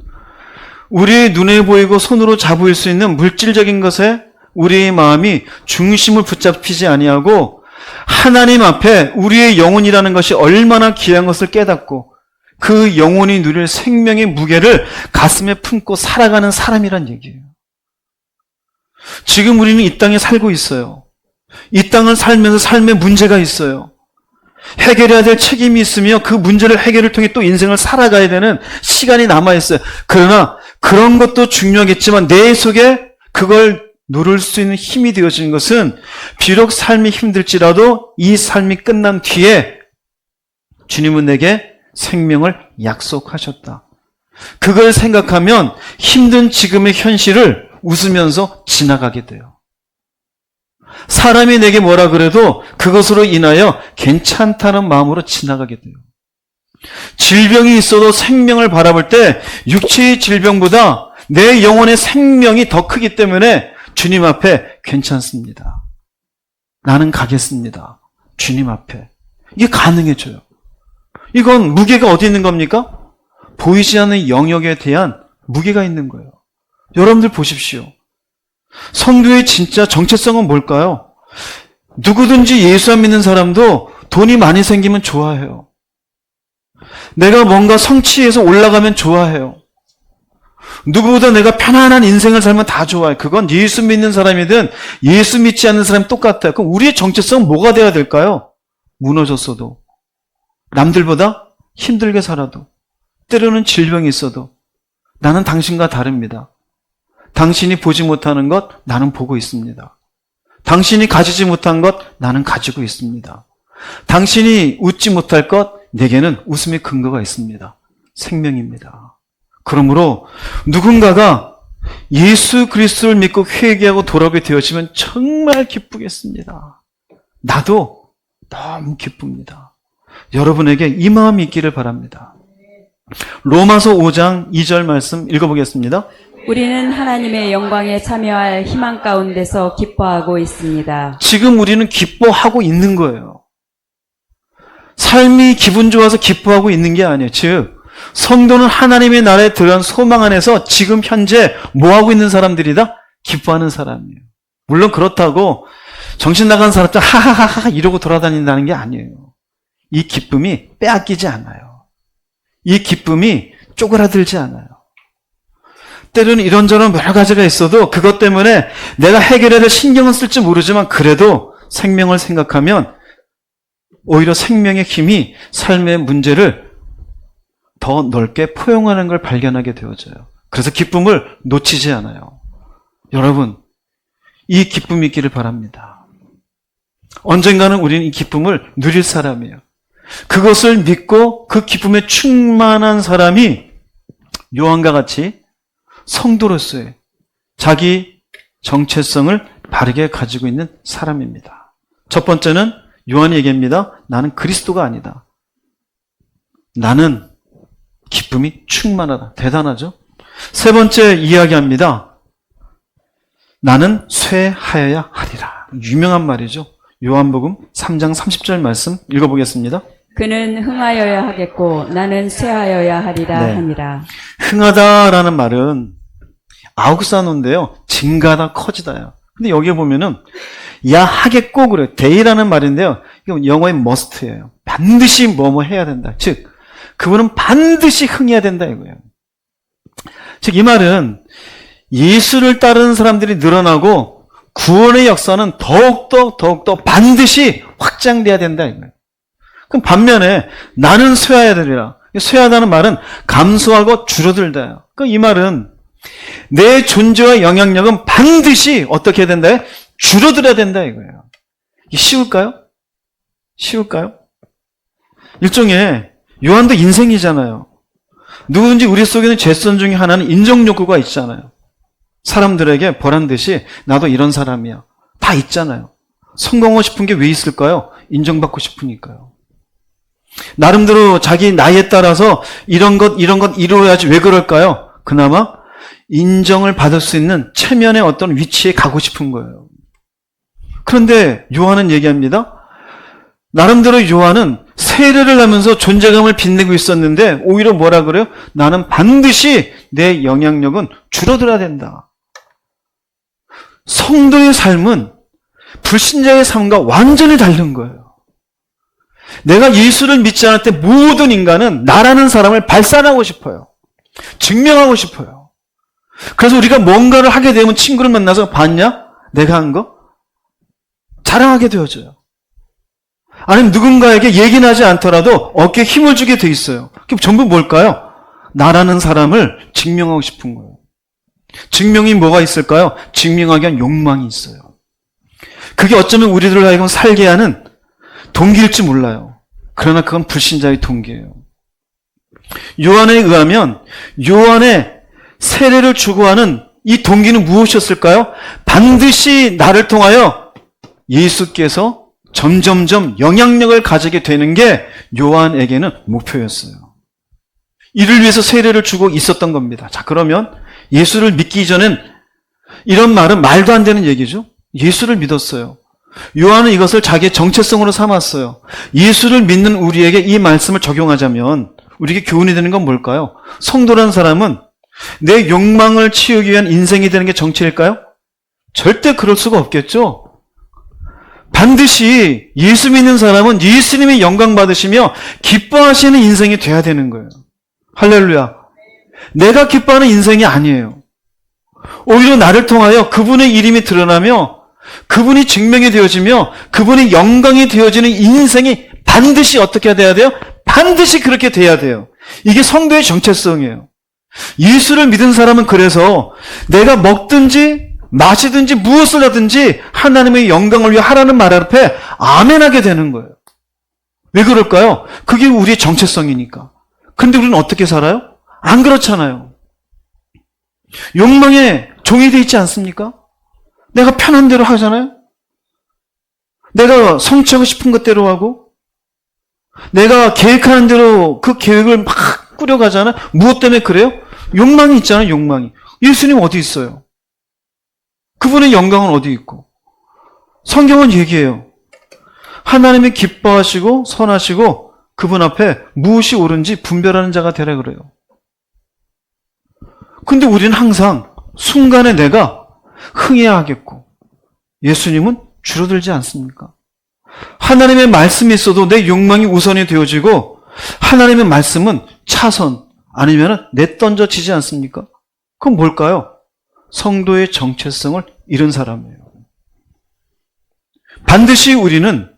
우리의 눈에 보이고 손으로 잡을 수 있는 물질적인 것에 우리의 마음이 중심을 붙잡히지 아니하고 하나님 앞에 우리의 영혼이라는 것이 얼마나 귀한 것을 깨닫고 그 영혼이 누릴 생명의 무게를 가슴에 품고 살아가는 사람이란 얘기예요. 지금 우리는 이 땅에 살고 있어요. 이 땅을 살면서 삶에 문제가 있어요. 해결해야 될 책임이 있으며 그 문제를 해결을 통해 또 인생을 살아가야 되는 시간이 남아있어요. 그러나 그런 것도 중요하겠지만 내 속에 그걸 누릴 수 있는 힘이 되어지는 것은 비록 삶이 힘들지라도 이 삶이 끝난 뒤에 주님은 내게 생명을 약속하셨다. 그걸 생각하면 힘든 지금의 현실을 웃으면서 지나가게 돼요. 사람이 내게 뭐라 그래도 그것으로 인하여 괜찮다는 마음으로 지나가게 돼요. 질병이 있어도 생명을 바라볼 때 육체의 질병보다 내 영혼의 생명이 더 크기 때문에 주님 앞에 괜찮습니다. 나는 가겠습니다. 주님 앞에. 이게 가능해져요. 이건 무게가 어디 있는 겁니까? 보이지 않는 영역에 대한 무게가 있는 거예요. 여러분들 보십시오. 성도의 진짜 정체성은 뭘까요? 누구든지 예수 안 믿는 사람도 돈이 많이 생기면 좋아해요. 내가 뭔가 성취해서 올라가면 좋아해요. 누구보다 내가 편안한 인생을 살면 다 좋아요. 그건 예수 믿는 사람이든 예수 믿지 않는 사람이 똑같아요. 그럼 우리의 정체성은 뭐가 돼야 될까요? 무너졌어도, 남들보다 힘들게 살아도, 때로는 질병이 있어도 나는 당신과 다릅니다. 당신이 보지 못하는 것 나는 보고 있습니다. 당신이 가지지 못한 것 나는 가지고 있습니다. 당신이 웃지 못할 것 내게는 웃음의 근거가 있습니다. 생명입니다. 그러므로 누군가가 예수 그리스도를 믿고 회개하고 돌아오게 되어지면 정말 기쁘겠습니다. 나도 너무 기쁩니다. 여러분에게 이 마음이 있기를 바랍니다. 로마서 5장 2절 말씀 읽어보겠습니다. 우리는 하나님의 영광에 참여할 희망 가운데서 기뻐하고 있습니다. 지금 우리는 기뻐하고 있는 거예요. 삶이 기분 좋아서 기뻐하고 있는 게 아니에요. 즉, 성도는 하나님의 나라에 들어간 소망 안에서 지금 현재 뭐하고 있는 사람들이다? 기뻐하는 사람이에요. 물론 그렇다고 정신 나간 사람들 하하하하 이러고 돌아다닌다는 게 아니에요. 이 기쁨이 빼앗기지 않아요. 이 기쁨이 쪼그라들지 않아요. 때로는 이런저런 여러 가지가 있어도 그것 때문에 내가 해결해야 될 신경은 쓸지 모르지만 그래도 생명을 생각하면 오히려 생명의 힘이 삶의 문제를 더 넓게 포용하는 걸 발견하게 되어져요. 그래서 기쁨을 놓치지 않아요. 여러분, 이 기쁨이 있기를 바랍니다. 언젠가는 우리는 이 기쁨을 누릴 사람이에요. 그것을 믿고 그 기쁨에 충만한 사람이 요한과 같이 성도로서의 자기 정체성을 바르게 가지고 있는 사람입니다. 첫 번째는 요한이 얘기합니다. 나는 그리스도가 아니다. 나는 기쁨이 충만하다. 대단하죠? 세 번째 이야기합니다. 나는 쇠하여야 하리라. 유명한 말이죠. 요한복음 3장 30절 말씀 읽어보겠습니다. 그는 흥하여야 하겠고 나는 쇠하여야 하리라 하니라. 흥하다라는 말은 아욱산어인데요. 증가다, 커지다요. 근데 여기에 보면은 야 하겠고 그래요. 데이라는 말인데요. 이거 영어의 must예요. 반드시 뭐뭐 해야 된다. 즉 그분은 반드시 흥해야 된다 이거예요. 즉 이 말은 예수를 따르는 사람들이 늘어나고 구원의 역사는 더욱더 반드시 확장돼야 된다 이거예요. 그럼 반면에 나는 쇠해야 되리라. 쇠하다는 말은 감소하고 줄어들다. 이 말은 내 존재와 영향력은 반드시 어떻게 해야 된다? 줄어들어야 된다 이거예요. 이게 쉬울까요? 쉬울까요? 일종의 요한도 인생이잖아요. 누구든지 우리 속에는 죄성 중에 하나는 인정욕구가 있잖아요. 사람들에게 보란듯이 나도 이런 사람이야. 다 있잖아요. 성공하고 싶은 게 왜 있을까요? 인정받고 싶으니까요. 나름대로 자기 나이에 따라서 이런 것 이루어야지. 왜 그럴까요? 그나마 인정을 받을 수 있는 체면의 어떤 위치에 가고 싶은 거예요. 그런데 요한은 얘기합니다. 나름대로 요한은 세례를 하면서 존재감을 빛내고 있었는데 오히려 뭐라 그래요? 나는 반드시 내 영향력은 줄어들어야 된다. 성도의 삶은 불신자의 삶과 완전히 다른 거예요. 내가 예수를 믿지 않을 때 모든 인간은 나라는 사람을 발산하고 싶어요. 증명하고 싶어요. 그래서 우리가 뭔가를 하게 되면 친구를 만나서 봤냐? 내가 한 거? 자랑하게 되어져요. 아니면 누군가에게 얘기는 하지 않더라도 어깨에 힘을 주게 돼 있어요. 그게 전부 뭘까요? 나라는 사람을 증명하고 싶은 거예요. 증명이 뭐가 있을까요? 증명하기 위한 욕망이 있어요. 그게 어쩌면 우리들을 하여금 살게 하는 동기일지 몰라요. 그러나 그건 불신자의 동기예요. 요한에 의하면 요한의 세례를 추구하는 이 동기는 무엇이었을까요? 반드시 나를 통하여 예수께서 점점점 영향력을 가지게 되는 게 요한에게는 목표였어요. 이를 위해서 세례를 주고 있었던 겁니다. 자, 그러면 예수를 믿기 전엔 이런 말은 말도 안 되는 얘기죠. 예수를 믿었어요. 요한은 이것을 자기의 정체성으로 삼았어요. 예수를 믿는 우리에게 이 말씀을 적용하자면 우리에게 교훈이 되는 건 뭘까요? 성도라는 사람은 내 욕망을 치우기 위한 인생이 되는 게 정체일까요? 절대 그럴 수가 없겠죠. 반드시 예수 믿는 사람은 예수님이 영광 받으시며 기뻐하시는 인생이 돼야 되는 거예요. 할렐루야. 내가 기뻐하는 인생이 아니에요. 오히려 나를 통하여 그분의 이름이 드러나며 그분이 증명이 되어지며 그분의 영광이 되어지는 인생이 반드시 어떻게 돼야 돼요? 반드시 그렇게 돼야 돼요. 이게 성도의 정체성이에요. 예수를 믿은 사람은 그래서 내가 먹든지 마시든지 무엇을 하든지 하나님의 영광을 위해 하라는 말 앞에 아멘하게 되는 거예요. 왜 그럴까요? 그게 우리의 정체성이니까. 근데 우리는 어떻게 살아요? 안 그렇잖아요. 욕망에 종이 돼 있지 않습니까? 내가 편한 대로 하잖아요. 내가 성취하고 싶은 것대로 하고 내가 계획하는 대로 그 계획을 막 꾸려가잖아요. 무엇 때문에 그래요? 욕망이 있잖아요. 욕망이. 예수님 어디 있어요? 그분의 영광은 어디 있고? 성경은 얘기해요. 하나님이 기뻐하시고 선하시고 그분 앞에 무엇이 옳은지 분별하는 자가 되라 그래요. 근데 우리는 항상 순간에 내가 흥해야 하겠고 예수님은 줄어들지 않습니까? 하나님의 말씀이 있어도 내 욕망이 우선이 되어지고 하나님의 말씀은 차선 아니면 내던져지지 않습니까? 그건 뭘까요? 성도의 정체성을 잃은 사람이에요. 반드시 우리는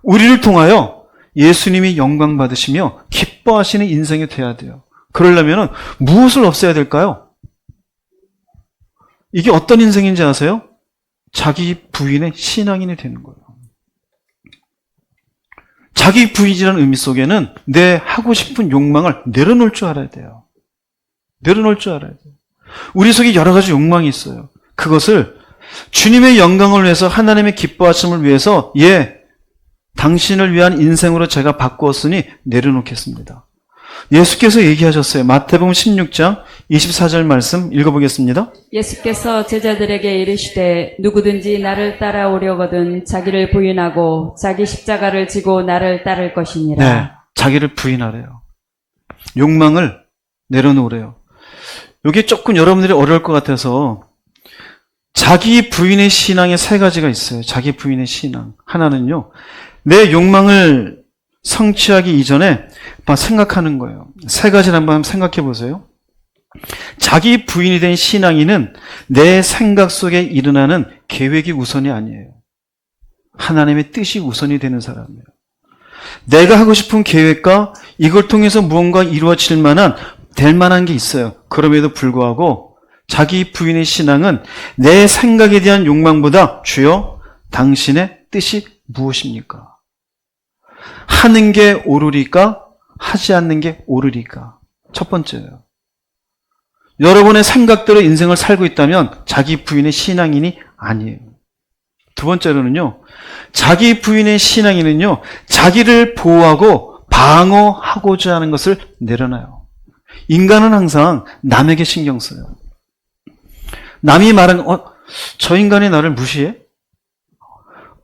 우리를 통하여 예수님이 영광 받으시며 기뻐하시는 인생이 돼야 돼요. 그러려면 무엇을 없애야 될까요? 이게 어떤 인생인지 아세요? 자기 부인의 신앙인이 되는 거예요. 자기 부인이라는 의미 속에는 내 하고 싶은 욕망을 내려놓을 줄 알아야 돼요. 내려놓을 줄 알아야 돼요. 우리 속에 여러 가지 욕망이 있어요. 그것을 주님의 영광을 위해서 하나님의 기뻐하심을 위해서 당신을 위한 인생으로 제가 바꾸었으니 내려놓겠습니다. 예수께서 얘기하셨어요. 마태복음 16장 24절 말씀 읽어보겠습니다. 예수께서 제자들에게 이르시되 누구든지 나를 따라오려거든 자기를 부인하고 자기 십자가를 지고 나를 따를 것이니라. 네, 자기를 부인하래요. 욕망을 내려놓으래요. 이게 조금 여러분들이 어려울 것 같아서 자기 부인의 신앙에 세 가지가 있어요. 자기 부인의 신앙. 하나는요. 내 욕망을 성취하기 이전에 생각하는 거예요. 세 가지를 한번 생각해 보세요. 자기 부인이 된 신앙인은 내 생각 속에 일어나는 계획이 우선이 아니에요. 하나님의 뜻이 우선이 되는 사람이에요. 내가 하고 싶은 계획과 이걸 통해서 무언가 이루어질 만한, 될 만한 게 있어요. 그럼에도 불구하고 자기 부인의 신앙은 내 생각에 대한 욕망보다 주여 당신의 뜻이 무엇입니까? 하는 게 옳으리까? 하지 않는 게 옳으리까? 첫 번째예요. 여러분의 생각대로 인생을 살고 있다면 자기 부인의 신앙인이 아니에요. 두 번째로는요, 자기 부인의 신앙인은요, 자기를 보호하고 방어하고자 하는 것을 내려놔요. 인간은 항상 남에게 신경 써요. 남이 말하는, 저 인간이 나를 무시해?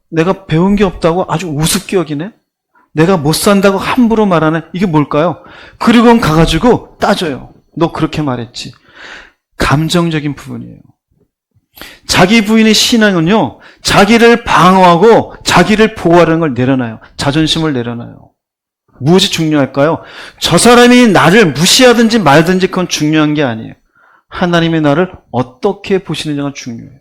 내가 배운 게 없다고 아주 우습게 여기네? 내가 못 산다고 함부로 말하네? 이게 뭘까요? 그리고 가가지고 따져요. 너 그렇게 말했지. 감정적인 부분이에요. 자기 부인의 신앙은요, 자기를 방어하고 자기를 보호하려는 걸 내려놔요. 자존심을 내려놔요. 무엇이 중요할까요? 저 사람이 나를 무시하든지 말든지 그건 중요한 게 아니에요. 하나님의 나를 어떻게 보시느냐가 중요해요.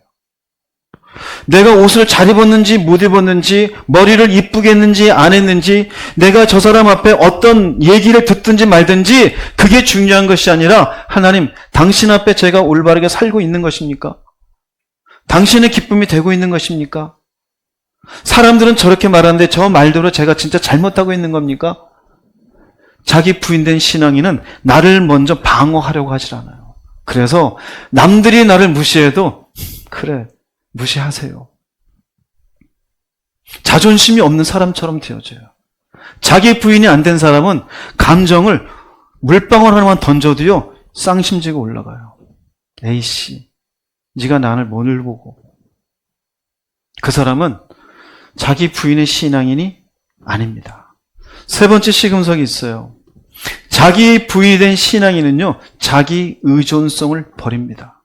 내가 옷을 잘 입었는지 못 입었는지, 머리를 이쁘게 했는지 안 했는지, 내가 저 사람 앞에 어떤 얘기를 듣든지 말든지 그게 중요한 것이 아니라, 하나님, 당신 앞에 제가 올바르게 살고 있는 것입니까? 당신의 기쁨이 되고 있는 것입니까? 사람들은 저렇게 말하는데 저 말대로 제가 진짜 잘못하고 있는 겁니까? 자기 부인된 신앙인은 나를 먼저 방어하려고 하질 않아요. 그래서 남들이 나를 무시해도 그래, 무시하세요. 자존심이 없는 사람처럼 되어져요. 자기 부인이 안 된 사람은 감정을 물방울 하나만 던져도요, 쌍심지가 올라가요. 에이씨, 네가 나를 뭐를 보고. 그 사람은 자기 부인의 신앙인이 아닙니다. 세 번째 시금석이 있어요. 자기 부인이 된 신앙인은요, 자기 의존성을 버립니다.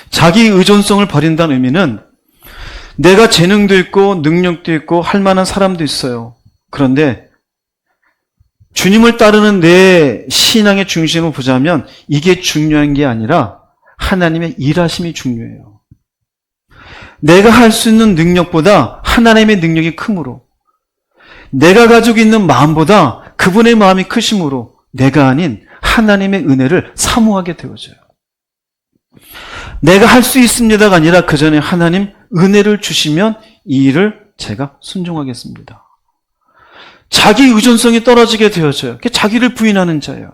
자기 의존성을 버린다는 의미는 내가 재능도 있고 능력도 있고 할 만한 사람도 있어요. 그런데 주님을 따르는 내 신앙의 중심을 보자면 이게 중요한 게 아니라 하나님의 일하심이 중요해요. 내가 할 수 있는 능력보다 하나님의 능력이 크므로, 내가 가지고 있는 마음보다 그분의 마음이 크심으로 내가 아닌 하나님의 은혜를 사모하게 되어져요. 내가 할 수 있습니다가 아니라 그 전에 하나님 은혜를 주시면 이 일을 제가 순종하겠습니다. 자기 의존성이 떨어지게 되어져요. 그게 자기를 부인하는 자예요.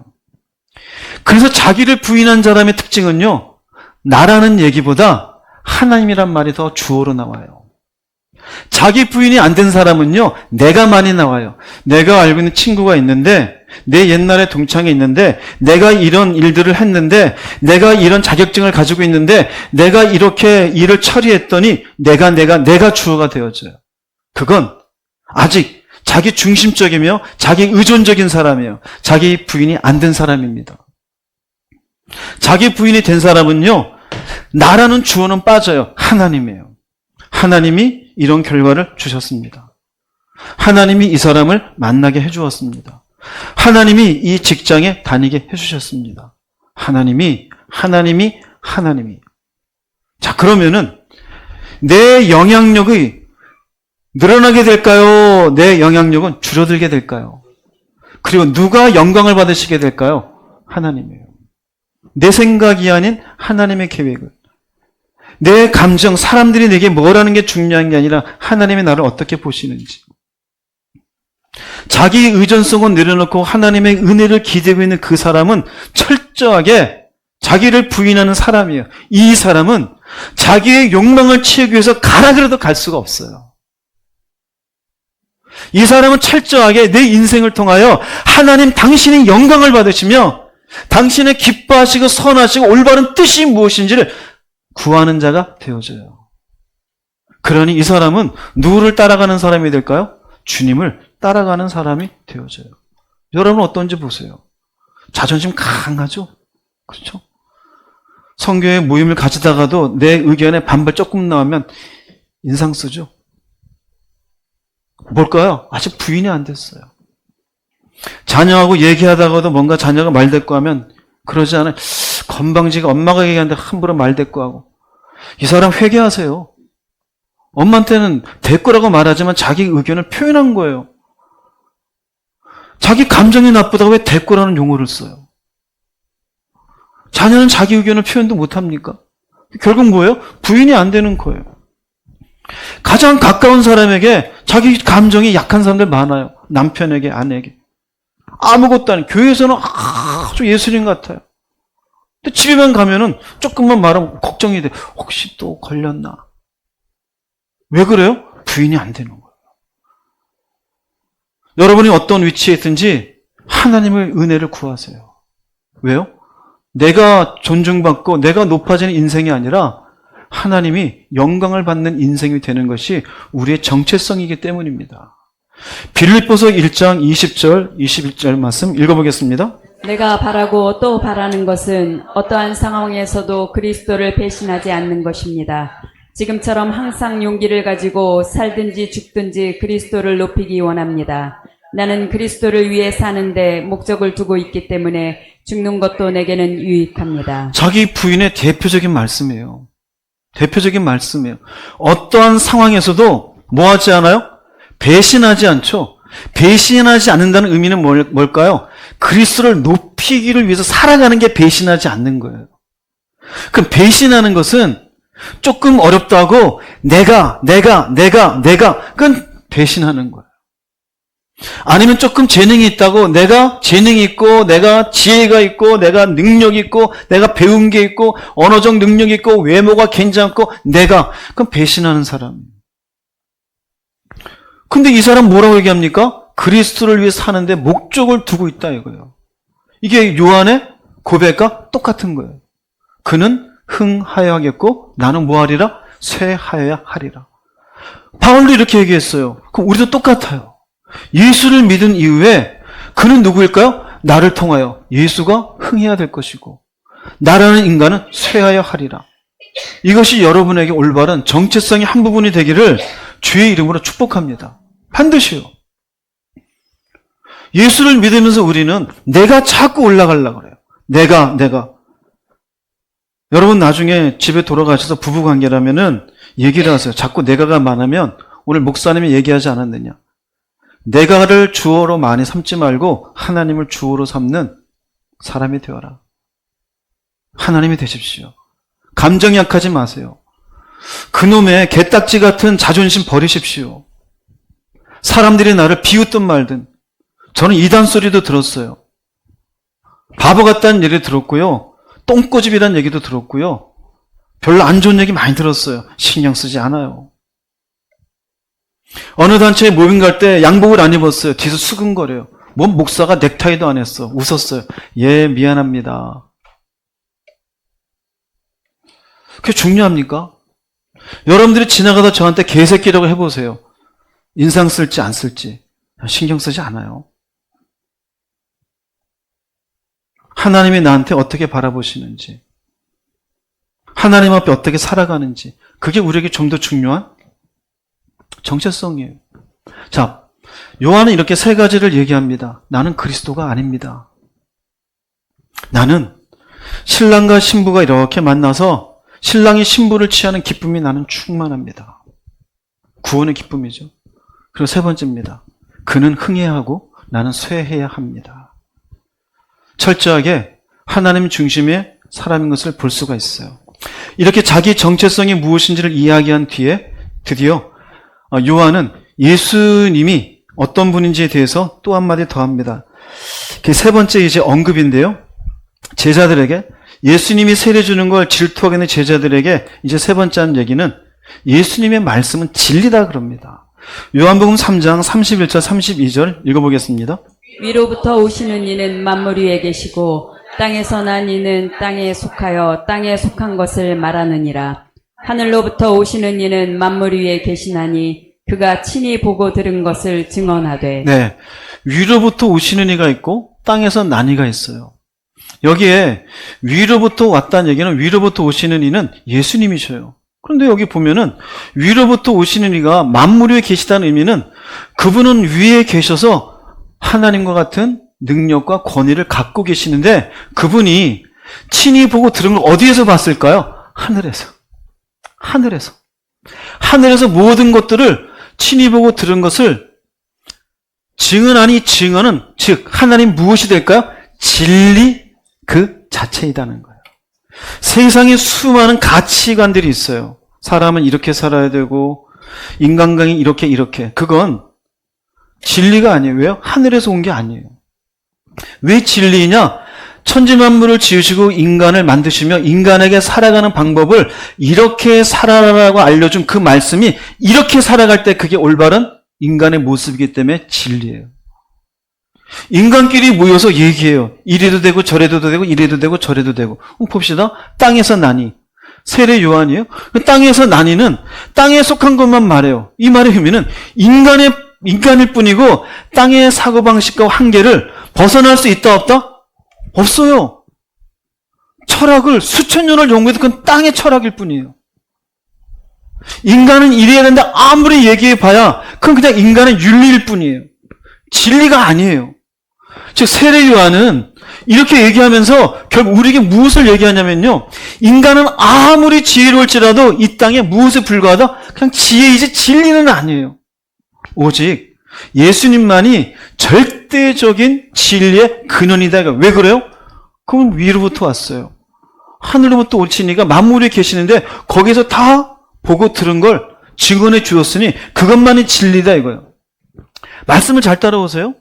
그래서 자기를 부인한 사람의 특징은요, 나라는 얘기보다 하나님이란 말이 더 주어로 나와요. 자기 부인이 안 된 사람은요, 내가 많이 나와요. 내가 알고 있는 친구가 있는데, 내 옛날에 동창이 있는데, 내가 이런 일들을 했는데, 내가 이런 자격증을 가지고 있는데, 내가 이렇게 일을 처리했더니 내가 주어가 되어져요. 그건 아직 자기 중심적이며 자기 의존적인 사람이에요. 자기 부인이 안 된 사람입니다. 자기 부인이 된 사람은요, 나라는 주어는 빠져요. 하나님이에요. 하나님이 이런 결과를 주셨습니다. 하나님이 이 사람을 만나게 해주었습니다. 하나님이 이 직장에 다니게 해주셨습니다. 하나님이. 자, 그러면은 내 영향력이 늘어나게 될까요? 내 영향력은 줄어들게 될까요? 그리고 누가 영광을 받으시게 될까요? 하나님이에요. 내 생각이 아닌 하나님의 계획을. 내 감정, 사람들이 내게 뭐라는 게 중요한 게 아니라 하나님이 나를 어떻게 보시는지. 자기 의존성은 내려놓고 하나님의 은혜를 기대고 있는 그 사람은 철저하게 자기를 부인하는 사람이에요. 이 사람은 자기의 욕망을 채우기 위해서 가라 그래도 갈 수가 없어요. 이 사람은 철저하게 내 인생을 통하여 하나님 당신이 영광을 받으시며 당신의 기뻐하시고 선하시고 올바른 뜻이 무엇인지를 구하는 자가 되어져요. 그러니 이 사람은 누구를 따라가는 사람이 될까요? 주님을 따라가는 사람이 되어져요. 여러분 어떤지 보세요. 자존심 강하죠? 그렇죠? 성교회 모임을 가지다가도 내 의견에 반발 조금 나오면 인상 쓰죠? 뭘까요? 아직 부인이 안 됐어요. 자녀하고 얘기하다가도 뭔가 자녀가 말대꾸 하면 그러지 않아요. 건방지가 엄마가 얘기하는데 함부로 말 대꾸하고. 이 사람 회개하세요. 엄마한테는 대꾸라고 말하지만 자기 의견을 표현한 거예요. 자기 감정이 나쁘다고 왜 대꾸라는 용어를 써요? 자녀는 자기 의견을 표현도 못합니까? 결국 뭐예요? 부인이 안 되는 거예요. 가장 가까운 사람에게 자기 감정이 약한 사람들 많아요. 남편에게, 아내에게. 아무것도 아닌, 교회에서는 아주 예수님 같아요. 근데 집에만 가면은 조금만 말하면 걱정이 돼. 혹시 또 걸렸나? 왜 그래요? 부인이 안 되는 거예요. 여러분이 어떤 위치에 있든지 하나님의 은혜를 구하세요. 왜요? 내가 존중받고 내가 높아지는 인생이 아니라 하나님이 영광을 받는 인생이 되는 것이 우리의 정체성이기 때문입니다. 빌립보서 1장 20절, 21절 말씀 읽어보겠습니다. 내가 바라고 또 바라는 것은 어떠한 상황에서도 그리스도를 배신하지 않는 것입니다. 지금처럼 항상 용기를 가지고 살든지 죽든지 그리스도를 높이기 원합니다. 나는 그리스도를 위해 사는데 목적을 두고 있기 때문에 죽는 것도 내게는 유익합니다. 자기 부인의 대표적인 말씀이에요. 대표적인 말씀이에요. 어떠한 상황에서도 뭐 하지 않아요? 배신하지 않죠. 배신하지 않는다는 의미는 뭘까요? 그리스도를 높이기를 위해서 살아가는 게 배신하지 않는 거예요. 그럼 배신하는 것은 조금 어렵다고 내가 그건 배신하는 거예요. 아니면 조금 재능이 있다고 내가 재능이 있고 내가 지혜가 있고 내가 능력이 있고 내가 배운 게 있고 언어적 능력이 있고 외모가 괜찮고 그건 배신하는 사람. 근데 이 사람 뭐라고 얘기합니까? 그리스도를 위해 사는데 목적을 두고 있다 이거예요. 이게 요한의 고백과 똑같은 거예요. 그는 흥하여야 하겠고 나는 뭐하리라? 쇠하여야 하리라. 바울도 이렇게 얘기했어요. 그럼 우리도 똑같아요. 예수를 믿은 이후에 그는 누구일까요? 나를 통하여 예수가 흥해야 될 것이고 나라는 인간은 쇠하여 하리라. 이것이 여러분에게 올바른 정체성의 한 부분이 되기를 주의 이름으로 축복합니다. 반드시요. 예수를 믿으면서 우리는 내가 자꾸 올라가려고 그래요. 내가. 여러분 나중에 집에 돌아가셔서 부부관계라면은 얘기를 하세요. 자꾸 내가가 많으면 오늘 목사님이 얘기하지 않았느냐. 내가를 주어로 많이 삼지 말고 하나님을 주어로 삼는 사람이 되어라. 하나님이 되십시오. 감정이 약하지 마세요. 그놈의 개딱지 같은 자존심 버리십시오. 사람들이 나를 비웃든 말든 저는 이단 소리도 들었어요. 바보 같다는 얘기 들었고요. 똥꼬집이라는 얘기도 들었고요. 별로 안 좋은 얘기 많이 들었어요. 신경 쓰지 않아요. 어느 단체에 모임 갈 때 양복을 안 입었어요. 뒤에서 수근거려요. 뭔 목사가 넥타이도 안 했어. 웃었어요. 예, 미안합니다. 그게 중요합니까? 여러분들이 지나가다 저한테 개새끼라고 해보세요. 인상 쓸지 안 쓸지 신경 쓰지 않아요. 하나님이 나한테 어떻게 바라보시는지, 하나님 앞에 어떻게 살아가는지, 그게 우리에게 좀 더 중요한 정체성이에요. 자, 요한은 이렇게 세 가지를 얘기합니다. 나는 그리스도가 아닙니다. 나는 신랑과 신부가 이렇게 만나서 신랑이 신부를 취하는 기쁨이 나는 충만합니다. 구원의 기쁨이죠. 그리고 세 번째입니다. 그는 흥해야 하고 나는 쇠해야 합니다. 철저하게 하나님 중심의 사람인 것을 볼 수가 있어요. 이렇게 자기 정체성이 무엇인지를 이야기한 뒤에 드디어 요한은 예수님이 어떤 분인지에 대해서 또 한마디 더 합니다. 그 세 번째 이제 언급인데요. 제자들에게 예수님이 세례 주는 걸 질투하게 되는 제자들에게 이제 세 번째 하는 얘기는 예수님의 말씀은 진리다 그럽니다. 요한복음 3장 31절 32절 읽어보겠습니다. 위로부터 오시는 이는 만물 위에 계시고 땅에서 난 이는 땅에 속하여 땅에 속한 것을 말하느니라. 하늘로부터 오시는 이는 만물 위에 계시나니 그가 친히 보고 들은 것을 증언하되. 네, 위로부터 오시는 이가 있고 땅에서 난 이가 있어요. 여기에 위로부터 왔다는 얘기는 위로부터 오시는 이는 예수님이셔요. 그런데 여기 보면은 위로부터 오시는 이가 만물 위에 계시다는 의미는 그분은 위에 계셔서 하나님과 같은 능력과 권위를 갖고 계시는데 그분이 친히 보고 들은 걸 어디에서 봤을까요? 하늘에서. 하늘에서. 하늘에서 모든 것들을 친히 보고 들은 것을 증언하니 증언은 즉 하나님 무엇이 될까요? 진리 그 자체이다는 거예요. 세상에 수많은 가치관들이 있어요. 사람은 이렇게 살아야 되고 인간관계 이렇게 그건 진리가 아니에요. 왜요? 하늘에서 온 게 아니에요. 왜 진리냐? 천지만물을 지으시고 인간을 만드시며 인간에게 살아가는 방법을 이렇게 살아라라고 알려준 그 말씀이 이렇게 살아갈 때 그게 올바른 인간의 모습이기 때문에 진리예요. 인간끼리 모여서 얘기해요. 이래도 되고 저래도 되고 이래도 되고 저래도 되고. 봅시다. 땅에서 나니. 세례 요한이에요. 땅에서 나니는 땅에 속한 것만 말해요. 이 말의 의미는 인간일 뿐이고 땅의 사고방식과 한계를 벗어날 수 있다 없다? 없어요. 철학을 수천 년을 연구해도 그건 땅의 철학일 뿐이에요. 인간은 이래야 된다 아무리 얘기해봐야 그건 그냥 인간의 윤리일 뿐이에요. 진리가 아니에요. 즉 세례 요한은 이렇게 얘기하면서 결국 우리에게 무엇을 얘기하냐면요. 인간은 아무리 지혜로울지라도 이 땅에 무엇에 불과하다? 그냥 지혜이지 진리는 아니에요. 오직 예수님만이 절대적인 진리의 근원이다. 왜 그래요? 그건 위로부터 왔어요. 하늘로부터 오시니까 만물에 계시는데 거기서 다 보고 들은 걸 증언해 주었으니 그것만이 진리다 이거예요. 말씀을 잘 따라오세요.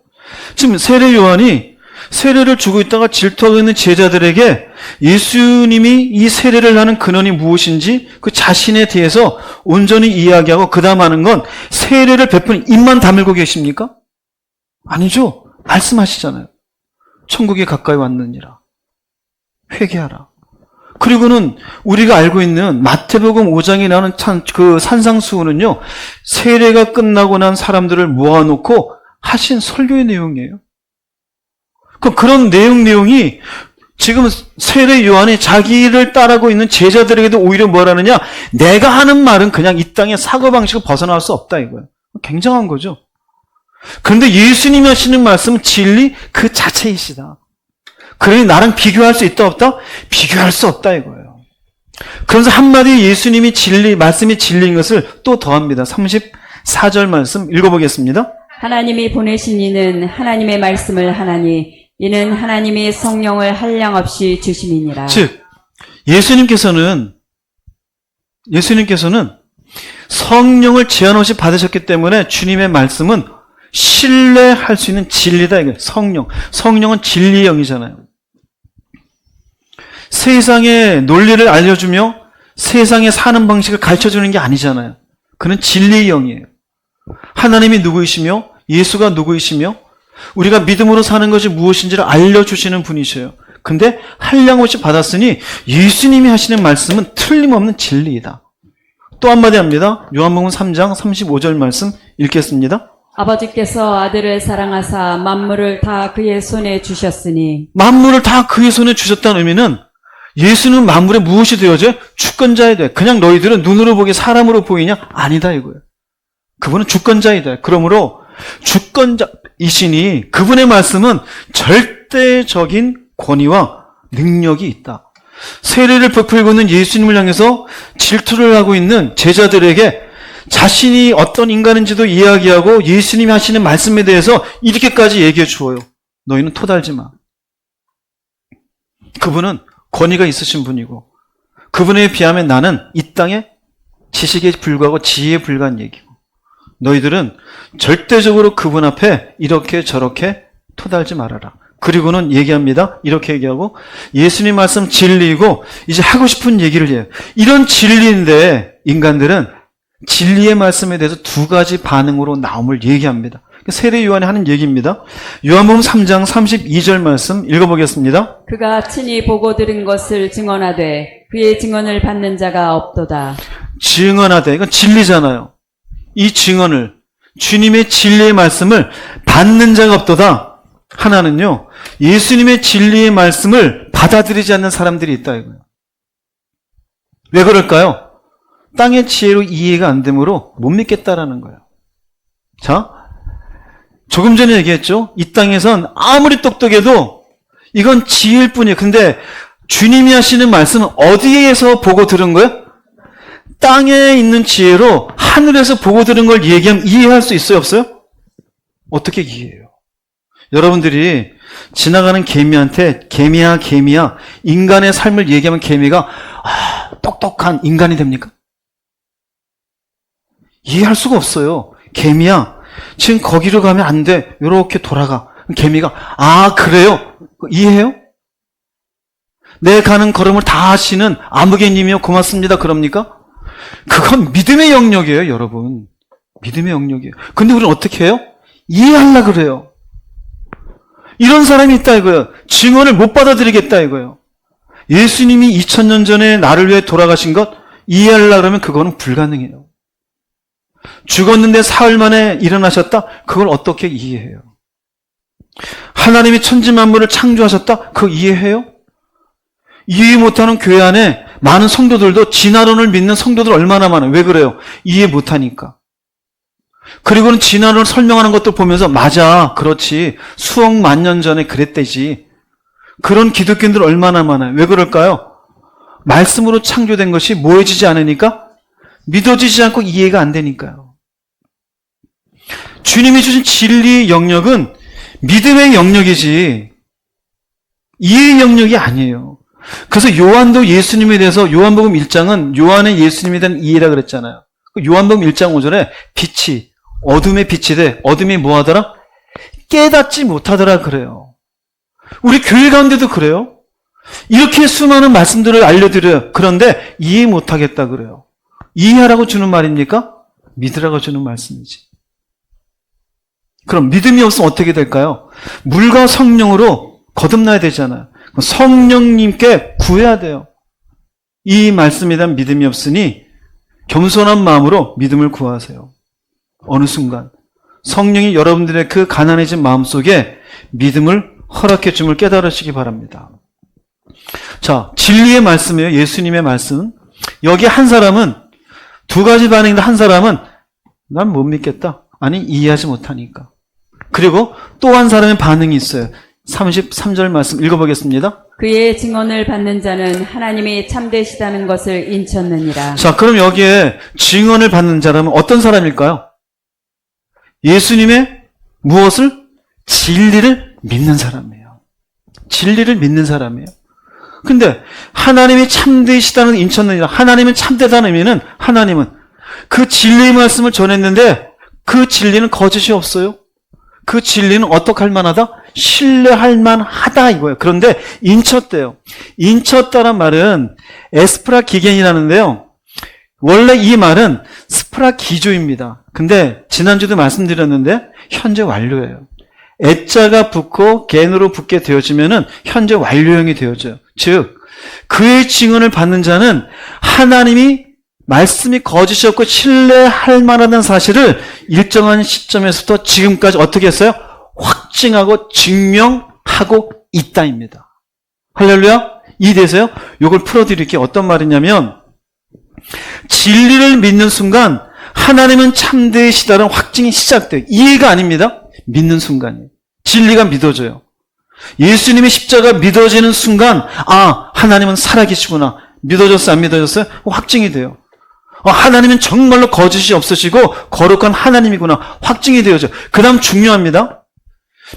지금 세례 요한이 세례를 주고 있다가 질투하고 있는 제자들에게 예수님이 이 세례를 하는 근원이 무엇인지 그 자신에 대해서 온전히 이야기하고 그 다음 하는 건 세례를 베푸는 입만 다물고 계십니까? 아니죠. 말씀하시잖아요. 천국이 가까이 왔느니라. 회개하라. 그리고는 우리가 알고 있는 마태복음 5장에 나오는 그 산상수훈은요. 세례가 끝나고 난 사람들을 모아놓고 하신 설교의 내용이에요. 그런 내용이 지금 세례 요한이 자기를 따르고 있는 제자들에게도 오히려 뭐라느냐? 내가 하는 말은 그냥 이 땅의 사고방식을 벗어날 수 없다 이거예요. 굉장한 거죠. 그런데 예수님이 하시는 말씀은 진리 그 자체이시다. 그러니 나랑 비교할 수 있다 없다? 비교할 수 없다 이거예요. 그래서 한마디 예수님이 진리, 말씀이 진리인 것을 또 더합니다. 34절 말씀 읽어보겠습니다. 하나님이 보내신 이는 하나님의 말씀을 하나니 이는 하나님이 성령을 한량없이 주심이니라. 즉 예수님께서는 성령을 제한 없이 받으셨기 때문에 주님의 말씀은 신뢰할 수 있는 진리다 이거예요. 성령은 진리의 영이잖아요. 세상의 논리를 알려주며 세상에 사는 방식을 가르쳐주는 게 아니잖아요. 그는 진리의 영이에요. 하나님이 누구이시며 예수가 누구이시며 우리가 믿음으로 사는 것이 무엇인지를 알려주시는 분이셔요. 근데 한량없이 받았으니 예수님이 하시는 말씀은 틀림없는 진리이다. 또 한마디 합니다. 요한복음 3장 35절 말씀 읽겠습니다. 아버지께서 아들을 사랑하사 만물을 다 그의 손에 주셨으니 만물을 다 그의 손에 주셨다는 의미는 예수는 만물에 무엇이 되어져요? 주권자이 돼. 그냥 너희들은 눈으로 보기 사람으로 보이냐? 아니다 이거예요. 그분은 주권자이다. 그러므로 주권자이시니 그분의 말씀은 절대적인 권위와 능력이 있다. 세례를 베풀고 있는 예수님을 향해서 질투를 하고 있는 제자들에게 자신이 어떤 인간인지도 이야기하고 예수님이 하시는 말씀에 대해서 이렇게까지 얘기해 주어요. 너희는 토달지 마. 그분은 권위가 있으신 분이고 그분에 비하면 나는 이 땅에 지식에 불과하고 지혜에 불과한 얘기고 너희들은 절대적으로 그분 앞에 이렇게 저렇게 토달지 말아라. 그리고는 얘기합니다. 이렇게 얘기하고 예수님 말씀 진리이고 이제 하고 싶은 얘기를 해요. 이런 진리인데 인간들은 진리의 말씀에 대해서 두 가지 반응으로 나옴을 얘기합니다. 세례 요한이 하는 얘기입니다. 요한복음 3장 32절 말씀 읽어보겠습니다. 그가 친히 보고 들은 것을 증언하되 그의 증언을 받는 자가 없도다. 증언하되 이건 진리잖아요. 이 증언을 주님의 진리의 말씀을 받는 자가 없도다. 하나는요. 예수님의 진리의 말씀을 받아들이지 않는 사람들이 있다 이거예요. 왜 그럴까요? 땅의 지혜로 이해가 안 되므로 못 믿겠다라는 거예요. 자, 조금 전에 얘기했죠. 이 땅에선 아무리 똑똑해도 이건 지혜일 뿐이에요. 근데 주님이 하시는 말씀은 어디에서 보고 들은 거예요? 땅에 있는 지혜로 하늘에서 보고 들은 걸 얘기하면 이해할 수 있어요, 없어요? 어떻게 이해해요? 여러분들이 지나가는 개미한테 개미야 인간의 삶을 얘기하면 개미가 똑똑한 인간이 됩니까? 이해할 수가 없어요. 개미야 지금 거기로 가면 안 돼. 이렇게 돌아가. 개미가 그래요? 이해해요? 내 가는 걸음을 다 하시는 아무개님이요 고맙습니다 그럽니까? 그건 믿음의 영역이에요, 여러분. 믿음의 영역이에요. 근데 우리는 어떻게 해요? 이해하려고 그래요. 이런 사람이 있다 이거예요. 증언을 못 받아들이겠다 이거예요. 예수님이 2000년 전에 나를 위해 돌아가신 것 이해하려고 그러면 그거는 불가능해요. 죽었는데 사흘 만에 일어나셨다? 그걸 어떻게 이해해요? 하나님이 천지 만물을 창조하셨다? 그거 이해해요? 이해 못하는 교회 안에 많은 성도들도 진화론을 믿는 성도들 얼마나 많아요. 왜 그래요? 이해 못하니까. 그리고는 진화론을 설명하는 것도 보면서 맞아, 그렇지, 수억만 년 전에 그랬대지. 그런 기독교인들 얼마나 많아요. 왜 그럴까요? 말씀으로 창조된 것이 모여지지 않으니까, 믿어지지 않고 이해가 안 되니까요. 주님이 주신 진리의 영역은 믿음의 영역이지 이해의 영역이 아니에요. 그래서 요한도 예수님에 대해서 요한복음 1장은 요한의 예수님에 대한 이해라 그랬잖아요. 요한복음 1장 5절에 빛이 어둠의 빛이 돼. 어둠이 뭐하더라? 깨닫지 못하더라 그래요. 우리 교회 가운데도 그래요. 이렇게 수많은 말씀들을 알려드려요. 그런데 이해 못하겠다 그래요. 이해하라고 주는 말입니까? 믿으라고 주는 말씀이지. 그럼 믿음이 없으면 어떻게 될까요? 물과 성령으로 거듭나야 되잖아요. 성령님께 구해야 돼요. 이 말씀에 대한 믿음이 없으니 겸손한 마음으로 믿음을 구하세요. 어느 순간 성령이 여러분들의 그 가난해진 마음속에 믿음을 허락해 줌을 깨달으시기 바랍니다. 자, 진리의 말씀이에요. 예수님의 말씀. 여기 한 사람은 두 가지 반응인데 한 사람은 난 못 믿겠다. 아니 이해하지 못하니까. 그리고 또 한 사람의 반응이 있어요. 33절 말씀 읽어보겠습니다. 그의 증언을 받는 자는 하나님이 참되시다는 것을 인쳤느니라. 자, 그럼 여기에 증언을 받는 자라면 어떤 사람일까요? 예수님의 무엇을? 진리를 믿는 사람이에요. 진리를 믿는 사람이에요. 근데 하나님이 참되시다는 인쳤느니라. 하나님은 참되다는 의미는 하나님은 그 진리의 말씀을 전했는데 그 진리는 거짓이 없어요. 그 진리는 어떻게 할 만하다? 신뢰할 만하다 이거예요. 그런데 인쳤대요. 인쳤다란 말은 에스프라 기겐이라는데요. 원래 이 말은 스프라 기조입니다. 근데 지난주도 말씀드렸는데 현재 완료예요. 애자가 붙고 겐으로 붙게 되어지면은 현재 완료형이 되어져요. 즉 그의 증언을 받는 자는 하나님이 말씀이 거짓이 없고 신뢰할 만하다는 사실을 일정한 시점에서부터 지금까지 어떻게 했어요? 확증하고 증명하고 있다입니다. 할렐루야? 이해되세요? 이걸 풀어드릴게요. 어떤 말이냐면 진리를 믿는 순간 하나님은 참되시다는 확증이 시작돼요. 이해가 아닙니다. 믿는 순간이에요. 진리가 믿어져요. 예수님의 십자가 믿어지는 순간 하나님은 살아계시구나. 믿어졌어요? 안 믿어졌어요? 확증이 돼요. 하나님은 정말로 거짓이 없으시고 거룩한 하나님이구나. 확증이 되어져. 그 다음 중요합니다.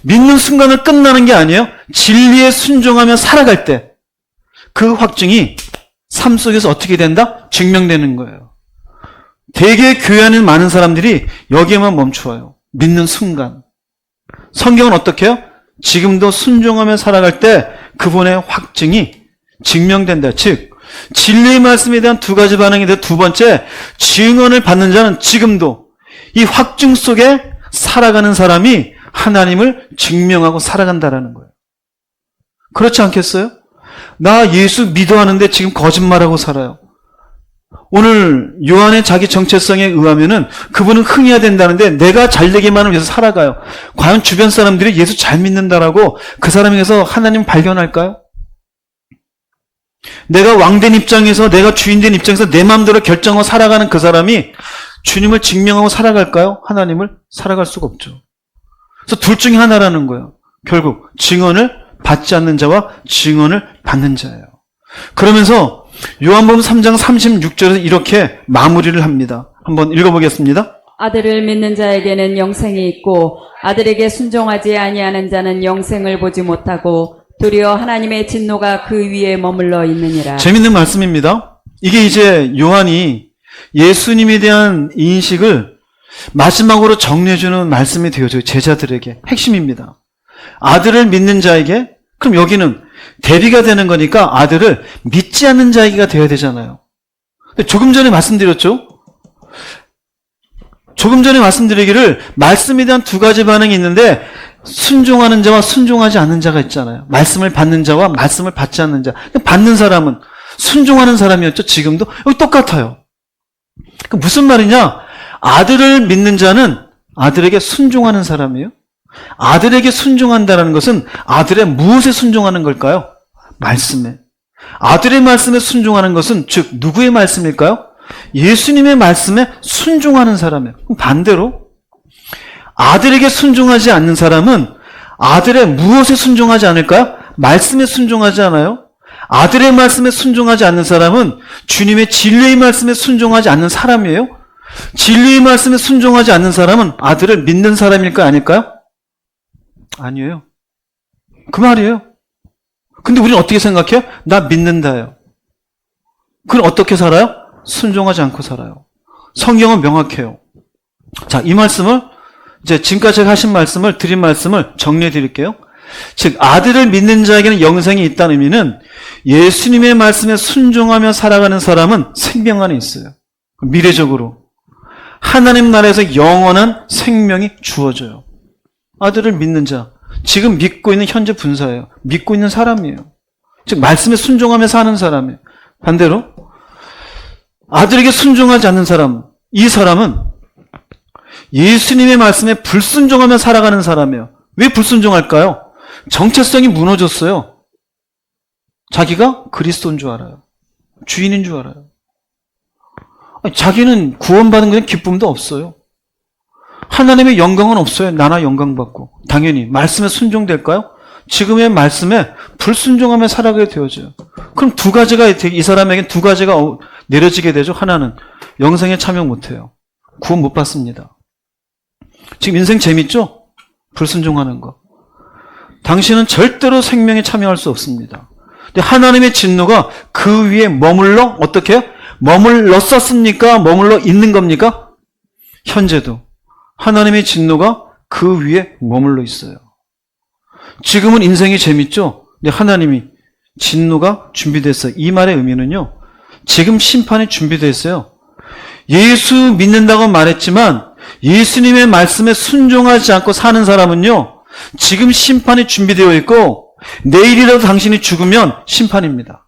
믿는 순간을 끝나는 게 아니에요. 진리에 순종하며 살아갈 때 그 확증이 삶 속에서 어떻게 된다? 증명되는 거예요. 대개 교회 안에 많은 사람들이 여기에만 멈춰요. 믿는 순간. 성경은 어떻게 해요? 지금도 순종하며 살아갈 때 그분의 확증이 증명된다. 즉 진리의 말씀에 대한 두 가지 반응이 돼. 두 번째, 증언을 받는 자는 지금도 이 확증 속에 살아가는 사람이 하나님을 증명하고 살아간다라는 거예요. 그렇지 않겠어요? 나 예수 믿어 하는데 지금 거짓말하고 살아요. 오늘 요한의 자기 정체성에 의하면은 그분은 흥해야 된다는데 내가 잘되기만을 위해서 살아가요. 과연 주변 사람들이 예수 잘 믿는다라고 그 사람에게서 하나님 발견할까요? 내가 왕된 입장에서 내가 주인된 입장에서 내 마음대로 결정하고 살아가는 그 사람이 주님을 증명하고 살아갈까요? 하나님을 살아갈 수가 없죠. 그래서 둘 중에 하나라는 거예요. 결국 증언을 받지 않는 자와 증언을 받는 자예요. 그러면서 요한복음 3장 36절에서 이렇게 마무리를 합니다. 한번 읽어보겠습니다. 아들을 믿는 자에게는 영생이 있고 아들에게 순종하지 아니하는 자는 영생을 보지 못하고 도리어 하나님의 진노가 그 위에 머물러 있느니라. 재밌는 말씀입니다. 이게 이제 요한이 예수님에 대한 인식을 마지막으로 정리해주는 말씀이 되어져요. 제자들에게. 핵심입니다. 아들을 믿는 자에게, 그럼 여기는 대비가 되는 거니까 아들을 믿지 않는 자에게가 되어야 되잖아요. 조금 전에 말씀드렸죠? 조금 전에 말씀드리기를 말씀에 대한 두 가지 반응이 있는데 순종하는 자와 순종하지 않는 자가 있잖아요. 말씀을 받는 자와 말씀을 받지 않는 자. 받는 사람은 순종하는 사람이었죠. 지금도 여기 똑같아요. 무슨 말이냐? 아들을 믿는 자는 아들에게 순종하는 사람이에요. 아들에게 순종한다는 것은 아들의 무엇에 순종하는 걸까요? 말씀에. 아들의 말씀에 순종하는 것은 즉 누구의 말씀일까요? 예수님의 말씀에 순종하는 사람이에요. 반대로 아들에게 순종하지 않는 사람은 아들의 무엇에 순종하지 않을까요? 말씀에 순종하지 않아요? 아들의 말씀에 순종하지 않는 사람은 주님의 진리의 말씀에 순종하지 않는 사람이에요? 진리의 말씀에 순종하지 않는 사람은 아들을 믿는 사람일까요? 아닐까요? 아니에요. 그 말이에요. 근데 우리는 어떻게 생각해요? 나 믿는다요. 그럼 어떻게 살아요? 순종하지 않고 살아요. 성경은 명확해요. 자, 이 말씀을 이제 지금까지 하신 말씀을 드린 말씀을 정리해 드릴게요. 즉 아들을 믿는 자에게는 영생이 있다는 의미는 예수님의 말씀에 순종하며 살아가는 사람은 생명 안에 있어요. 미래적으로 하나님 나라에서 영원한 생명이 주어져요. 아들을 믿는 자, 지금 믿고 있는 현재 분사예요. 믿고 있는 사람이에요. 즉 말씀에 순종하며 사는 사람이에요. 반대로 아들에게 순종하지 않는 사람, 이 사람은 예수님의 말씀에 불순종하며 살아가는 사람이에요. 왜 불순종할까요? 정체성이 무너졌어요. 자기가 그리스도인 줄 알아요. 주인인 줄 알아요. 아니, 자기는 구원받은 그냥 기쁨도 없어요. 하나님의 영광은 없어요. 나나 영광받고. 당연히 말씀에 순종될까요? 지금의 말씀에 불순종하며 살아가게 되어져요. 그럼 두 가지가 이 사람에게 두 가지가 내려지게 되죠. 하나는 영생에 참여 못해요. 구원 못 받습니다. 지금 인생 재밌죠? 불순종하는 거. 당신은 절대로 생명에 참여할 수 없습니다. 근데 하나님의 진노가 그 위에 머물러 어떻게 해요? 머물렀었습니까? 머물러 있는 겁니까? 현재도 하나님의 진노가 그 위에 머물러 있어요. 지금은 인생이 재밌죠? 근데 하나님이 진노가 준비됐어요. 이 말의 의미는요, 지금 심판이 준비되어 있어요. 예수 믿는다고 말했지만 예수님의 말씀에 순종하지 않고 사는 사람은요, 지금 심판이 준비되어 있고 내일이라도 당신이 죽으면 심판입니다.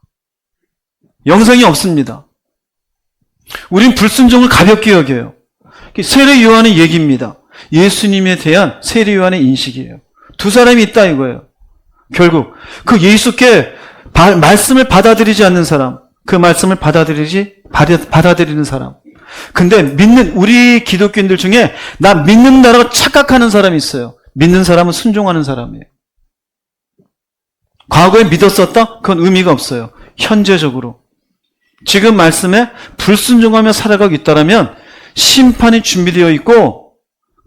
영생이 없습니다. 우린 불순종을 가볍게 여겨요. 세례 요한의 얘기입니다. 예수님에 대한 세례 요한의 인식이에요. 두 사람이 있다 이거예요. 결국 그 예수께 말씀을 받아들이지 않는 사람, 그 말씀을 받아들이는 사람. 근데 믿는 우리 기독교인들 중에 나 믿는다라고 착각하는 사람이 있어요. 믿는 사람은 순종하는 사람이에요. 과거에 믿었었다? 그건 의미가 없어요. 현재적으로 지금 말씀에 불순종하며 살아가고 있다라면 심판이 준비되어 있고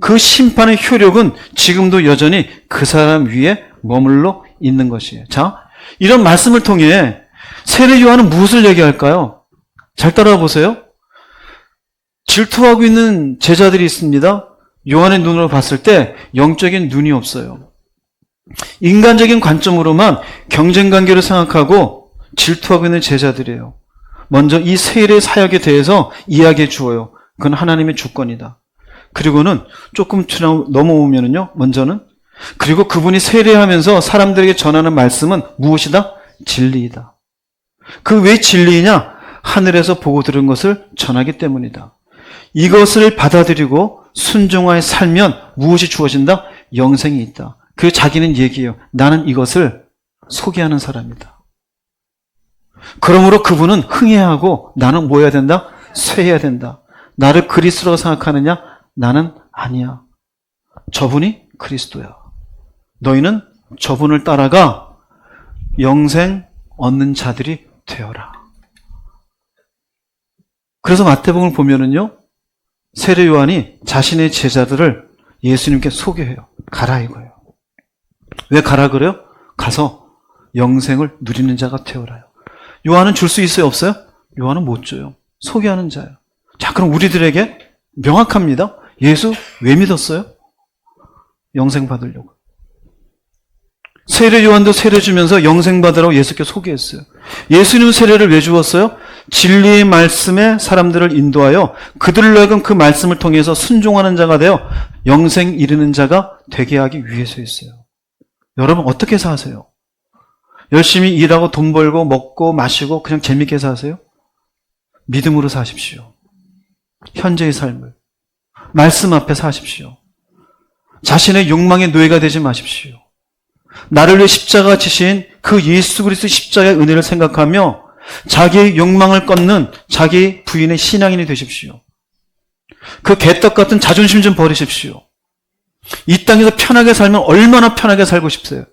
그 심판의 효력은 지금도 여전히 그 사람 위에 머물러 있는 것이에요. 자, 이런 말씀을 통해 세례 요한은 무엇을 얘기할까요? 잘 따라와 보세요. 질투하고 있는 제자들이 있습니다. 요한의 눈으로 봤을 때 영적인 눈이 없어요. 인간적인 관점으로만 경쟁관계를 생각하고 질투하고 있는 제자들이에요. 먼저 이 세례 사역에 대해서 이야기해 주어요. 그건 하나님의 주권이다. 그리고는 조금 넘어오면은요, 먼저는 그리고 그분이 세례하면서 사람들에게 전하는 말씀은 무엇이다? 진리이다. 그 왜 진리이냐? 하늘에서 보고 들은 것을 전하기 때문이다. 이것을 받아들이고 순종하여 살면 무엇이 주어진다? 영생이 있다. 그 자기는 얘기해요. 나는 이것을 소개하는 사람이다. 그러므로 그분은 흥해하고 나는 뭐 해야 된다? 쇠해야 된다. 나를 그리스도라고 생각하느냐? 나는 아니야. 저분이 그리스도야. 너희는 저분을 따라가 영생 얻는 자들이 되어라. 그래서 마태복음을 보면은요, 세례 요한이 자신의 제자들을 예수님께 소개해요. 가라 이거예요. 왜 가라 그래요? 가서 영생을 누리는 자가 되어라요. 요한은 줄 수 있어요, 없어요? 요한은 못 줘요. 소개하는 자예요. 자, 그럼 우리들에게 명확합니다. 예수 왜 믿었어요? 영생 받으려고. 세례 요한도 세례 주면서 영생 받으라고 예수께 소개했어요. 예수님은 세례를 왜 주었어요? 진리의 말씀에 사람들을 인도하여 그들로 하여금 그 말씀을 통해서 순종하는 자가 되어 영생 이르는 자가 되게 하기 위해서였어요. 여러분 어떻게 사세요? 열심히 일하고 돈 벌고 먹고 마시고 그냥 재밌게 사세요? 믿음으로 사십시오. 현재의 삶을 말씀 앞에 사십시오. 자신의 욕망의 노예가 되지 마십시오. 나를 위해 십자가 지신 그 예수 그리스도의 십자가의 은혜를 생각하며 자기의 욕망을 꺾는 자기 부인의 신앙인이 되십시오. 그 개떡 같은 자존심 좀 버리십시오. 이 땅에서 편하게 살면 얼마나 편하게 살고 싶어요?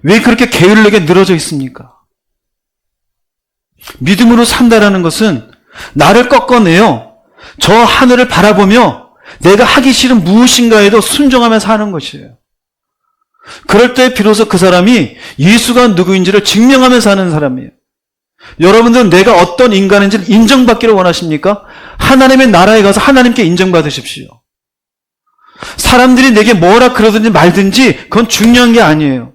왜 그렇게 게을르게 늘어져 있습니까? 믿음으로 산다라는 것은 나를 꺾어내어 저 하늘을 바라보며 내가 하기 싫은 무엇인가에도 순종하며 사는 것이에요. 그럴 때 비로소 그 사람이 예수가 누구인지를 증명하며 사는 사람이에요. 여러분들은 내가 어떤 인간인지를 인정받기를 원하십니까? 하나님의 나라에 가서 하나님께 인정받으십시오. 사람들이 내게 뭐라 그러든지 말든지 그건 중요한 게 아니에요.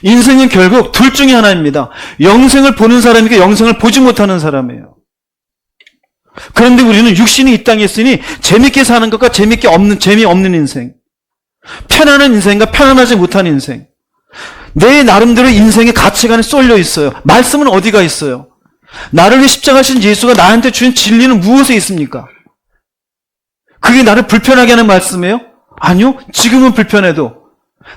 인생은 결국 둘 중에 하나입니다. 영생을 보는 사람이고 영생을 보지 못하는 사람이에요. 그런데 우리는 육신이 이 땅에 있으니 재밌게 사는 것과 재미없는 인생, 편안한 인생과 편안하지 못한 인생, 내 나름대로 인생의 가치관에 쏠려 있어요. 말씀은 어디가 있어요? 나를 위해 십자가신 예수가 나한테 주신 진리는 무엇에 있습니까? 그게 나를 불편하게 하는 말씀이에요? 아니요. 지금은 불편해도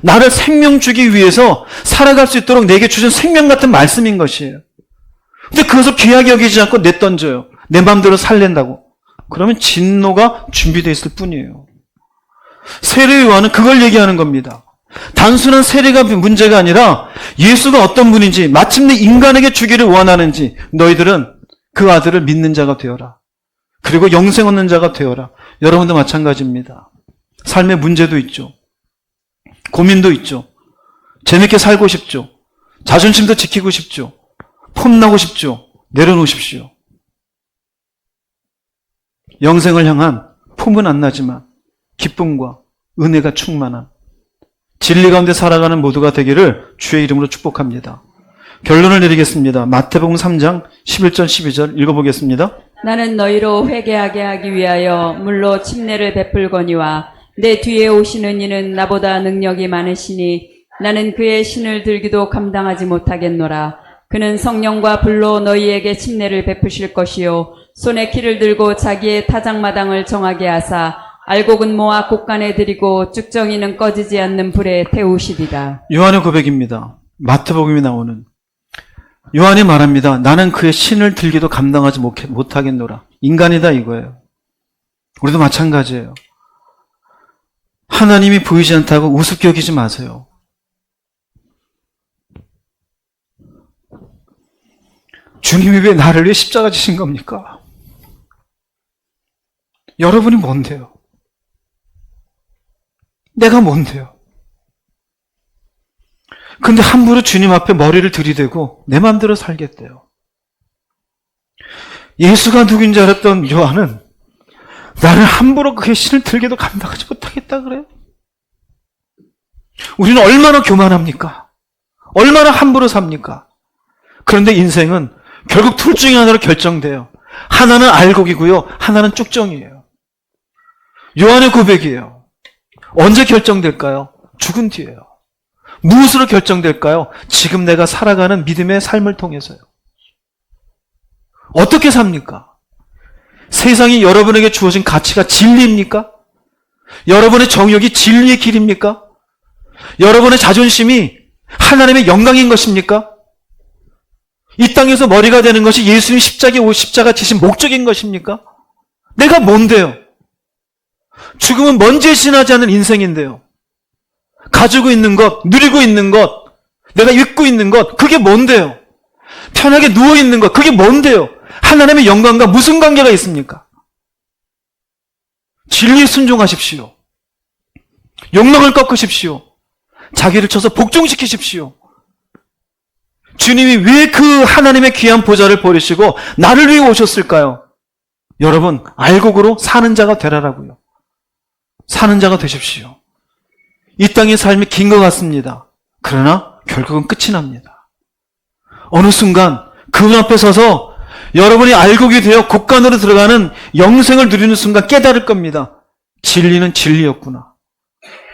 나를 생명 주기 위해서 살아갈 수 있도록 내게 주신 생명 같은 말씀인 것이에요. 근데 그것을 귀하게 여기지 않고 내던져요. 내 마음대로 살랜다고. 그러면 진노가 준비되어 있을 뿐이에요. 세례 요한은 그걸 얘기하는 겁니다. 단순한 세례가 문제가 아니라 예수가 어떤 분인지 마침내 인간에게 주기를 원하는지 너희들은 그 아들을 믿는 자가 되어라. 그리고 영생 얻는 자가 되어라. 여러분도 마찬가지입니다. 삶의 문제도 있죠. 고민도 있죠. 재밌게 살고 싶죠. 자존심도 지키고 싶죠. 폼나고 싶죠. 내려놓으십시오. 영생을 향한 폼은 안 나지만 기쁨과 은혜가 충만한 진리 가운데 살아가는 모두가 되기를 주의 이름으로 축복합니다. 결론을 내리겠습니다. 마태복음 3장 11절 12절 읽어보겠습니다. 나는 너희로 회개하게 하기 위하여 물로 침례를 베풀거니와 내 뒤에 오시는 이는 나보다 능력이 많으시니 나는 그의 신을 들기도 감당하지 못하겠노라. 그는 성령과 불로 너희에게 침례를 베푸실 것이요 손에 키를 들고 자기의 타작마당을 정하게 하사 알곡은 모아 곳간에 들이고 쭉정이는 꺼지지 않는 불에 태우시리라. 요한의 고백입니다. 마태복음에 나오는 요한이 말합니다. 나는 그의 신을 들기도 감당하지 못하겠노라. 인간이다 이거예요. 우리도 마찬가지예요. 하나님이 보이지 않다고 우습게 여기지 마세요. 주님이 왜 나를 위해 십자가 지신 겁니까? 여러분이 뭔데요? 내가 뭔데요? 근데 함부로 주님 앞에 머리를 들이대고 내 마음대로 살겠대요. 예수가 누구인지 알았던 요한은 나는 함부로 그의 신을 들게도 감당하지 못하겠다 그래요? 우리는 얼마나 교만합니까? 얼마나 함부로 삽니까? 그런데 인생은 결국 둘 중에 하나로 결정돼요. 하나는 알곡이고요. 하나는 쭉정이에요. 요한의 고백이에요. 언제 결정될까요? 죽은 뒤에요. 무엇으로 결정될까요? 지금 내가 살아가는 믿음의 삶을 통해서요. 어떻게 삽니까? 세상이 여러분에게 주어진 가치가 진리입니까? 여러분의 정욕이 진리의 길입니까? 여러분의 자존심이 하나님의 영광인 것입니까? 이 땅에서 머리가 되는 것이 예수님 십자가 지신 목적인 것입니까? 내가 뭔데요? 죽음은 먼지에 지나지 않는 인생인데요. 가지고 있는 것, 누리고 있는 것, 내가 입고 있는 것, 그게 뭔데요? 편하게 누워있는 것, 그게 뭔데요? 하나님의 영광과 무슨 관계가 있습니까? 진리에 순종하십시오. 욕망을 꺾으십시오. 자기를 쳐서 복종시키십시오. 주님이 왜 그 하나님의 귀한 보좌를 버리시고 나를 위해 오셨을까요? 여러분, 알곡으로 사는 자가 되라라고요. 사는 자가 되십시오. 이 땅의 삶이 긴 것 같습니다. 그러나 결국은 끝이 납니다. 어느 순간 그분 앞에 서서 여러분이 알곡이 되어 곡간으로 들어가는 영생을 누리는 순간 깨달을 겁니다. 진리는 진리였구나.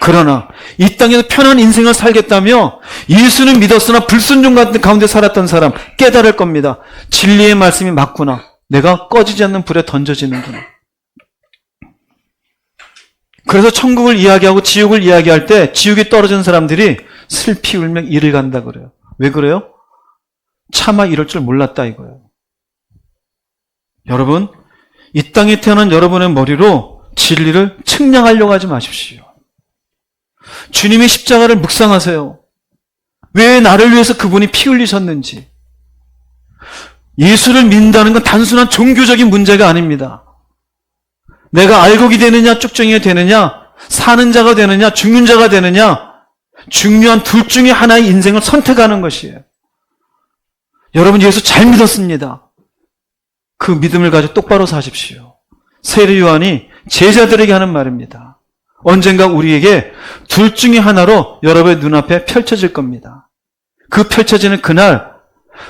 그러나 이 땅에서 편한 인생을 살겠다며 예수는 믿었으나 불순종 가운데 살았던 사람 깨달을 겁니다. 진리의 말씀이 맞구나. 내가 꺼지지 않는 불에 던져지는구나. 그래서 천국을 이야기하고 지옥을 이야기할 때 지옥에 떨어진 사람들이 슬피 울며 이를 간다 그래요. 왜 그래요? 차마 이럴 줄 몰랐다 이거예요. 여러분, 이 땅에 태어난 여러분의 머리로 진리를 측량하려고 하지 마십시오. 주님의 십자가를 묵상하세요. 왜 나를 위해서 그분이 피 흘리셨는지. 예수를 믿는다는 건 단순한 종교적인 문제가 아닙니다. 내가 알곡이 되느냐 쭉정이가 되느냐, 사는 자가 되느냐 죽는 자가 되느냐, 중요한 둘 중에 하나의 인생을 선택하는 것이에요. 여러분, 예수 잘 믿었습니다. 그 믿음을 가지고 똑바로 사십시오. 세례 요한이 제자들에게 하는 말입니다. 언젠가 우리에게 둘 중에 하나로 여러분의 눈앞에 펼쳐질 겁니다. 그 펼쳐지는 그날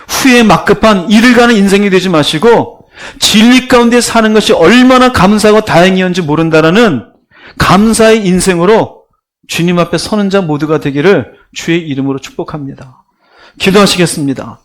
후에 막급한 이를 가는 인생이 되지 마시고 진리 가운데 사는 것이 얼마나 감사하고 다행이었는지 모른다라는 감사의 인생으로 주님 앞에 서는 자 모두가 되기를 주의 이름으로 축복합니다. 기도하시겠습니다.